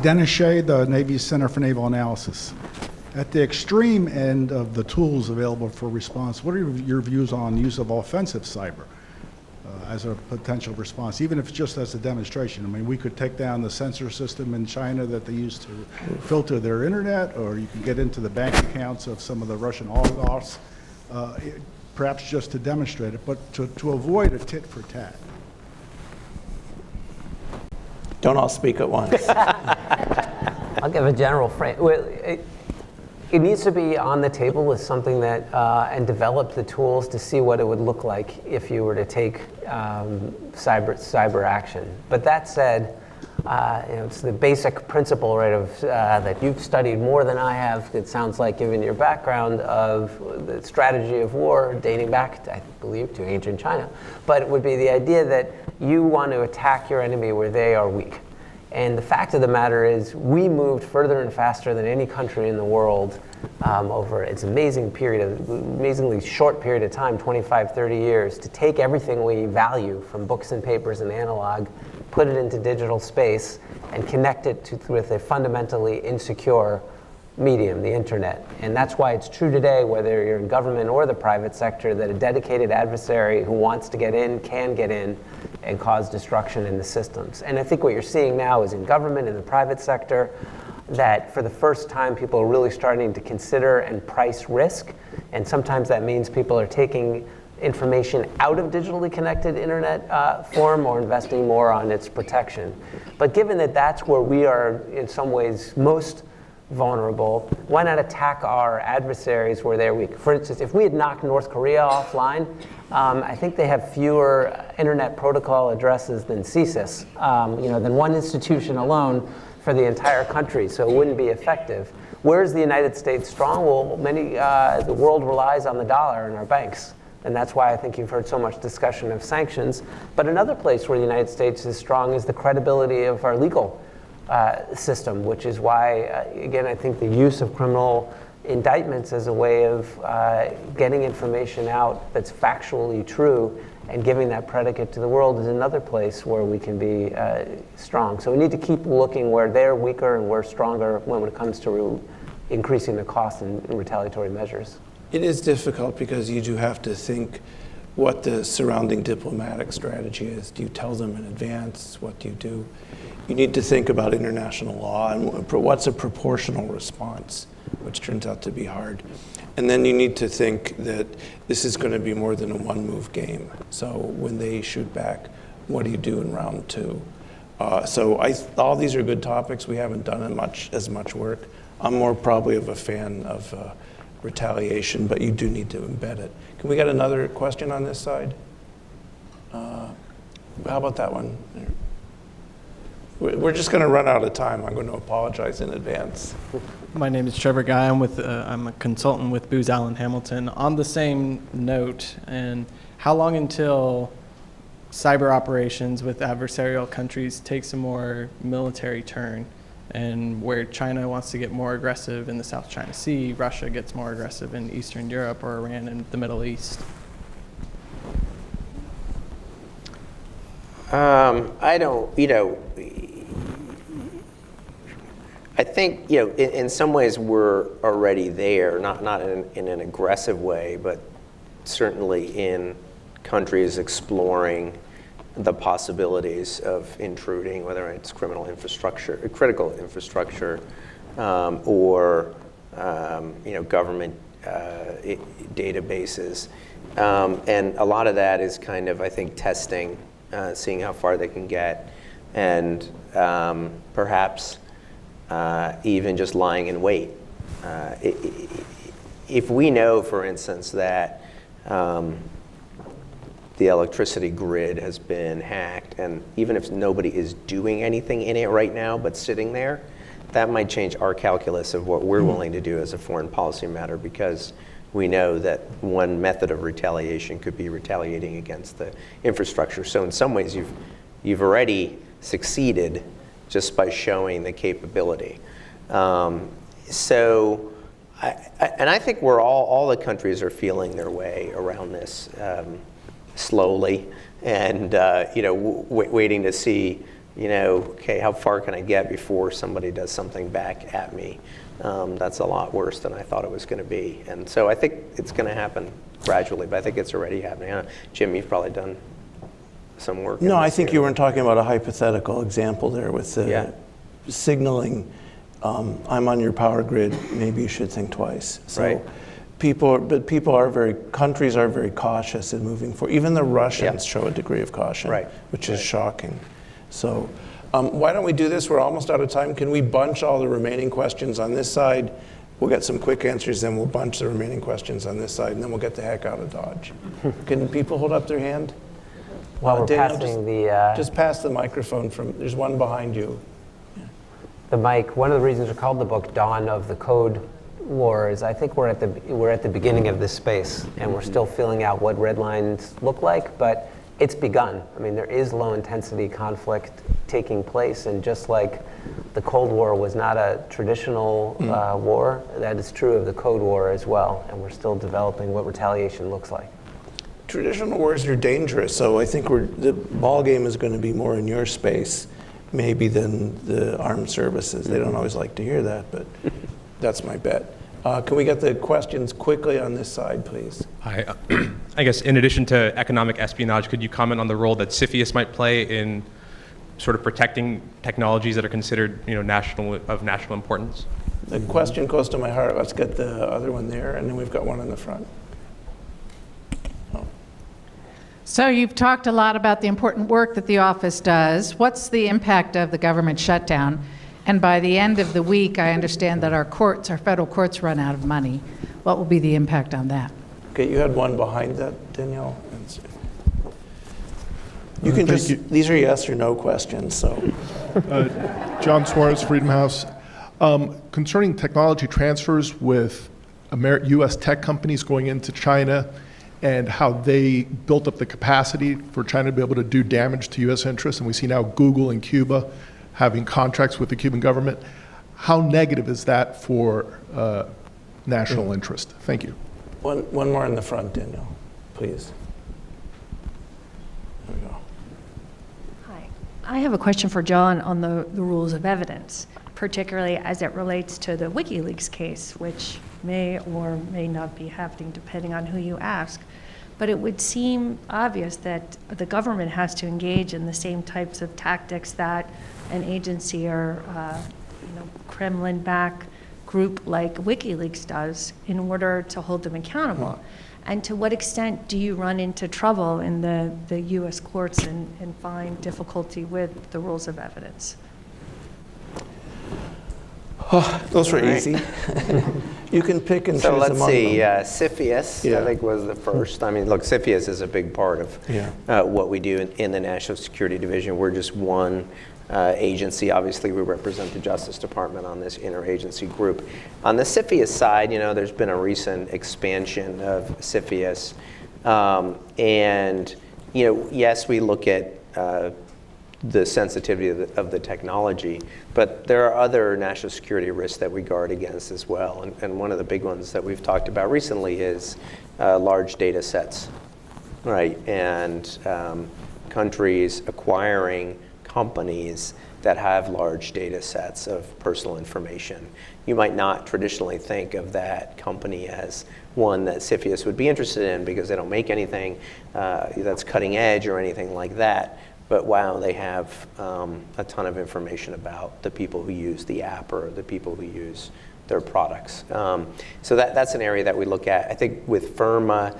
Dennis Shea, the Navy Center for Naval Analysis. At the extreme end of the tools available for response, what are your views on use of offensive cyber as a potential response, even if it's just as a demonstration? I mean, we could take down the censor system in China that they use to filter their internet, or you can get into the bank accounts of some of the Russian oligarchs, perhaps just to demonstrate it, but to avoid a tit for tat. Don't all speak at once. I'll give a general frame. Well, it needs to be on the table as something that, and develop the tools to see what it would look like if you were to take cyber action. But that said, it's the basic principle, right, of that you've studied more than I have. It sounds like, given your background, of the strategy of war dating back, I believe, to ancient China. But it would be the idea that you want to attack your enemy where they are weak. And the fact of the matter is, we moved further and faster than any country in the world over its amazingly short period of time, 25, 30 years, to take everything we value from books and papers and analog, put it into digital space, and connect it with a fundamentally insecure medium, the internet. And that's why it's true today, whether you're in government or the private sector, that a dedicated adversary who wants to get in can get in and cause destruction in the systems. And I think what you're seeing now is in government, in the private sector, that for the first time people are really starting to consider and price risk. And sometimes that means people are taking information out of digitally connected internet form or investing more on its protection. But given that that's where we are in some ways most vulnerable, why not attack our adversaries where they're weak? For instance, if we had knocked North Korea offline, I think they have fewer internet protocol addresses than CSIS, than one institution alone for the entire country, so it wouldn't be effective. Where is the United States strong? Well, the world relies on the dollar and our banks. And that's why I think you've heard so much discussion of sanctions. But another place where the United States is strong is the credibility of our legal system, which is why, again, I think the use of criminal indictments as a way of getting information out that's factually true and giving that predicate to the world is another place where we can be strong. So we need to keep looking where they're weaker and we're stronger when it comes to increasing the cost in retaliatory measures. It is difficult because you do have to think what the surrounding diplomatic strategy is. Do you tell them in advance? What do you do? You need to think about international law and what's a proportional response, which turns out to be hard. And then you need to think that this is going to be more than a one-move game. So when they shoot back, what do you do in round two? All these are good topics. We haven't done as much work. I'm more probably of a fan of retaliation, but you do need to embed it. Can we get another question on this side? How about that one? We're just going to run out of time. I'm going to apologize in advance. My name is Trevor Guy. I'm a consultant with Booz Allen Hamilton. On the same note, and how long until cyber operations with adversarial countries takes a more military turn, and where China wants to get more aggressive in the South China Sea, Russia gets more aggressive in Eastern Europe, or Iran in the Middle East? I think, in some ways we're already there, not in an aggressive way, but certainly in countries exploring the possibilities of intruding, whether it's critical infrastructure, or government databases. And a lot of that is kind of, I think, testing, seeing how far they can get, and perhaps even just lying in wait. If we know, for instance, that the electricity grid has been hacked, and even if nobody is doing anything in it right now but sitting there, that might change our calculus of what we're willing to do as a foreign policy matter, because we know that one method of retaliation could be retaliating against the infrastructure. So in some ways, you've already succeeded just by showing the capability. I think we're all the countries are feeling their way around this slowly, and waiting to see, okay, how far can I get before somebody does something back at me? That's a lot worse than I thought it was going to be. And so I think it's going to happen gradually, but I think it's already happening. Jim, you've probably done some work. No, I think you weren't talking about a hypothetical example there with signaling, I'm on your power grid, maybe you should think twice. So right. Countries are very cautious in moving forward. Even the Russians show a degree of caution, right. which is shocking. So why don't we do this? We're almost out of time. Can we bunch all the remaining questions on this side? We'll get some quick answers, then we'll bunch the remaining questions on this side, and then we'll get the heck out of Dodge. Can people hold up their hand? While we're Daniel, passing just pass the microphone there's one behind you. the mic, one of the reasons we called the book Dawn of the Code War is I think we're at the beginning of this space, and we're still filling out what red lines look like, but it's begun. I mean, there is low intensity conflict taking place, and just like the Cold War was not a traditional war, that is true of the Code War as well, and we're still developing what retaliation looks like. Traditional wars are dangerous, so I think the ball game is going to be more in your space, maybe, than the armed services. They don't always like to hear that, but that's my bet. Can we get the questions quickly on this side, please? Hi. I guess in addition to economic espionage, could you comment on the role that CFIUS might play in sort of protecting technologies that are considered, of national importance? The question close to my heart. Let's get the other one there, and then we've got one in the front. So you've talked a lot about the important work that the office does. What's the impact of the government shutdown? And by the end of the week, I understand that our federal courts run out of money. What will be the impact on that? Okay, you had one behind that, Danielle. You can these are yes or no questions, so. John Suarez, Freedom House. Concerning technology transfers with U.S. tech companies going into China and how they built up the capacity for China to be able to do damage to U.S. interests, and we see now Google in Cuba having contracts with the Cuban government. How negative is that for national interest? Thank you. One more in the front, Danielle, please. There we go. Hi. I have a question for John on the rules of evidence, particularly as it relates to the WikiLeaks case, which may or may not be happening depending on who you ask. But it would seem obvious that the government has to engage in the same types of tactics that an agency or Kremlin-backed group like WikiLeaks does in order to hold them accountable. And to what extent do you run into trouble in the U.S. courts and find difficulty with the rules of evidence? Oh, those were easy. You can pick and choose among them. So let's see, CSIS, I think, was the first. I mean, look, CSIS is a big part of what we do in the National Security Division. We're just one agency. Obviously, we represent the Justice Department on this interagency group. On the CSIS side, there's been a recent expansion of CSIS. And, yes, we look at the sensitivity of the technology, but there are other national security risks that we guard against as well. And one of the big ones that we've talked about recently is large data sets, right? And countries acquiring companies that have large data sets of personal information. You might not traditionally think of that company as one that CFIUS would be interested in because they don't make anything that's cutting edge or anything like that. But wow, they have a ton of information about the people who use the app or the people who use their products. So that's an area that we look at. I think with FIRMA,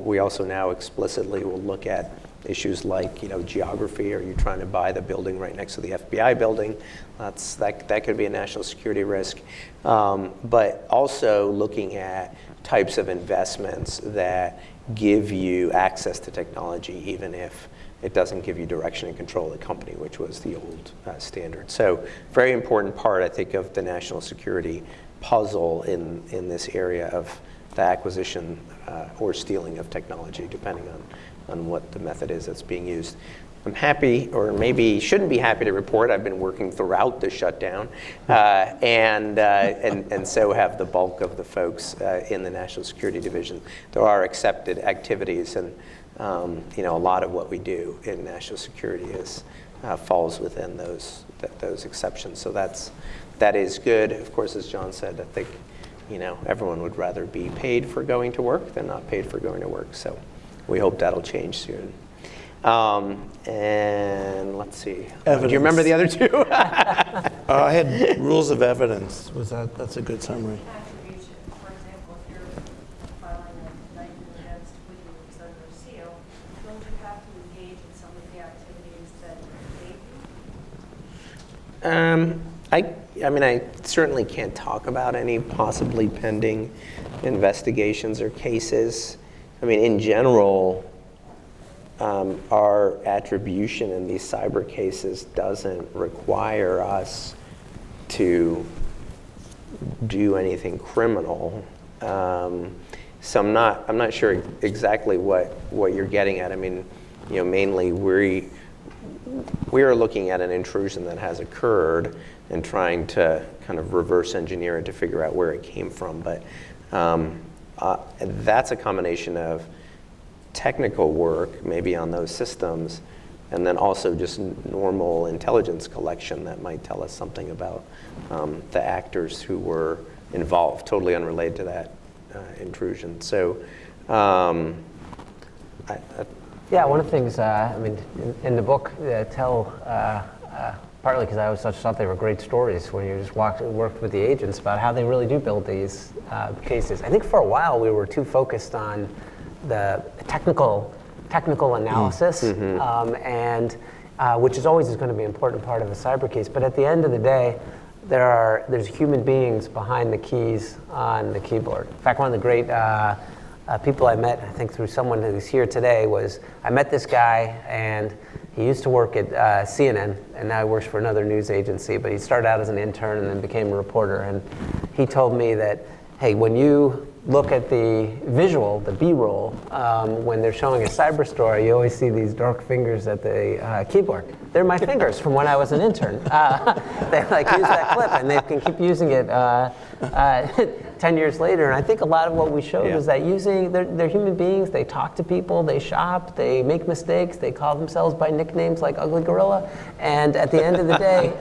we also now explicitly will look at issues like, geography. Are you trying to buy the building right next to the FBI building? That could be a national security risk. But also looking at types of investments that give you access to technology, even if it doesn't give you direction and control of the company, which was the old standard. So very important part, I think, of the national security puzzle in this area of the acquisition or stealing of technology, depending on what the method is that's being used. I'm happy, or maybe shouldn't be happy to report, I've been working throughout the shutdown, and so have the bulk of the folks in the National Security Division. There are accepted activities, and a lot of what we do in national security falls within those exceptions. So that is good. Of course, as John said, I think everyone would rather be paid for going to work than not paid for going to work. So we hope that'll change soon. And let's see. Do you remember the other two? I had rules of evidence. That's a good summary. Attribution. For example, if you're filing an indictment against WikiLeaks under seal, don't you have to engage in some of the activities that they do? I certainly can't talk about any possibly pending investigations or cases. In general, our attribution in these cyber cases doesn't require us to do anything criminal. So I'm not sure exactly what you're getting at. Mainly we are looking at an intrusion that has occurred and trying to kind of reverse engineer it to figure out where it came from. But that's a combination of technical work, maybe on those systems, and then also just normal intelligence collection that might tell us something about the actors who were involved, totally unrelated to that intrusion. So, one of the things, in the book, partly because I always thought they were great stories when you just worked with the agents about how they really do build these cases. I think for a while we were too focused on the technical analysis, and which is always going to be an important part of a cyber case. But at the end of the day, there's human beings behind the keys on the keyboard. In fact, one of the great people I met, I think through someone who's here today, was I met this guy, and he used to work at CNN, and now he works for another news agency, but he started out as an intern and then became a reporter. And he told me that, hey, when you look at the visual, the B-roll, when they're showing a cyber story, you always see these dark fingers at the keyboard. They're my fingers from when I was an intern. They use that clip, and they can keep using it 10 years later. And I think a lot of what we showed is that they're human beings, they talk to people, they shop, they make mistakes, they call themselves by nicknames like Ugly Gorilla. And at the end of the day,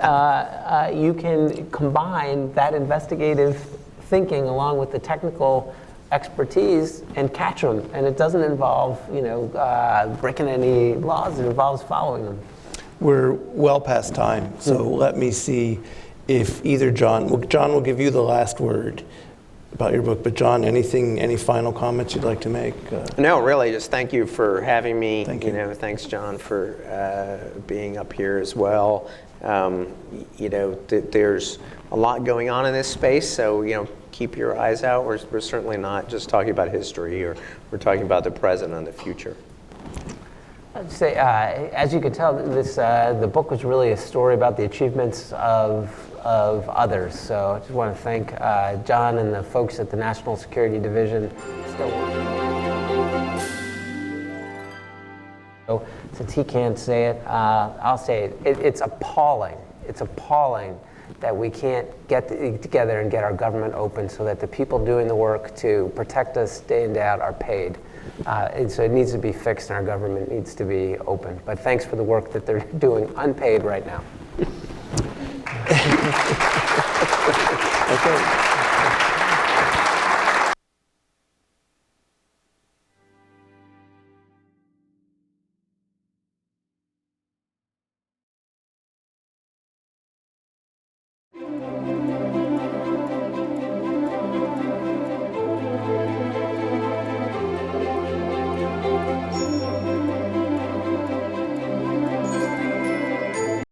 you can combine that investigative thinking along with the technical expertise and catch them. And it doesn't involve, breaking any laws, it involves following them. We're well past time, so let me see if either John will give you the last word about your book, but John, any final comments you'd like to make? No, really, just thank you for having me. Thank you. Thanks, John, for being up here as well. There's a lot going on in this space, so keep your eyes out. We're certainly not just talking about history, or we're talking about the present and the future. I'd say, as you could tell, the book was really a story about the achievements of others. So I just want to thank John and the folks at the National Security Division. So since he can't say it, I'll say it. It's appalling. It's appalling that we can't get together and get our government open so that the people doing the work to protect us day in, day out are paid. And so it needs to be fixed, and our government needs to be open. But thanks for the work that they're doing unpaid right now. Okay.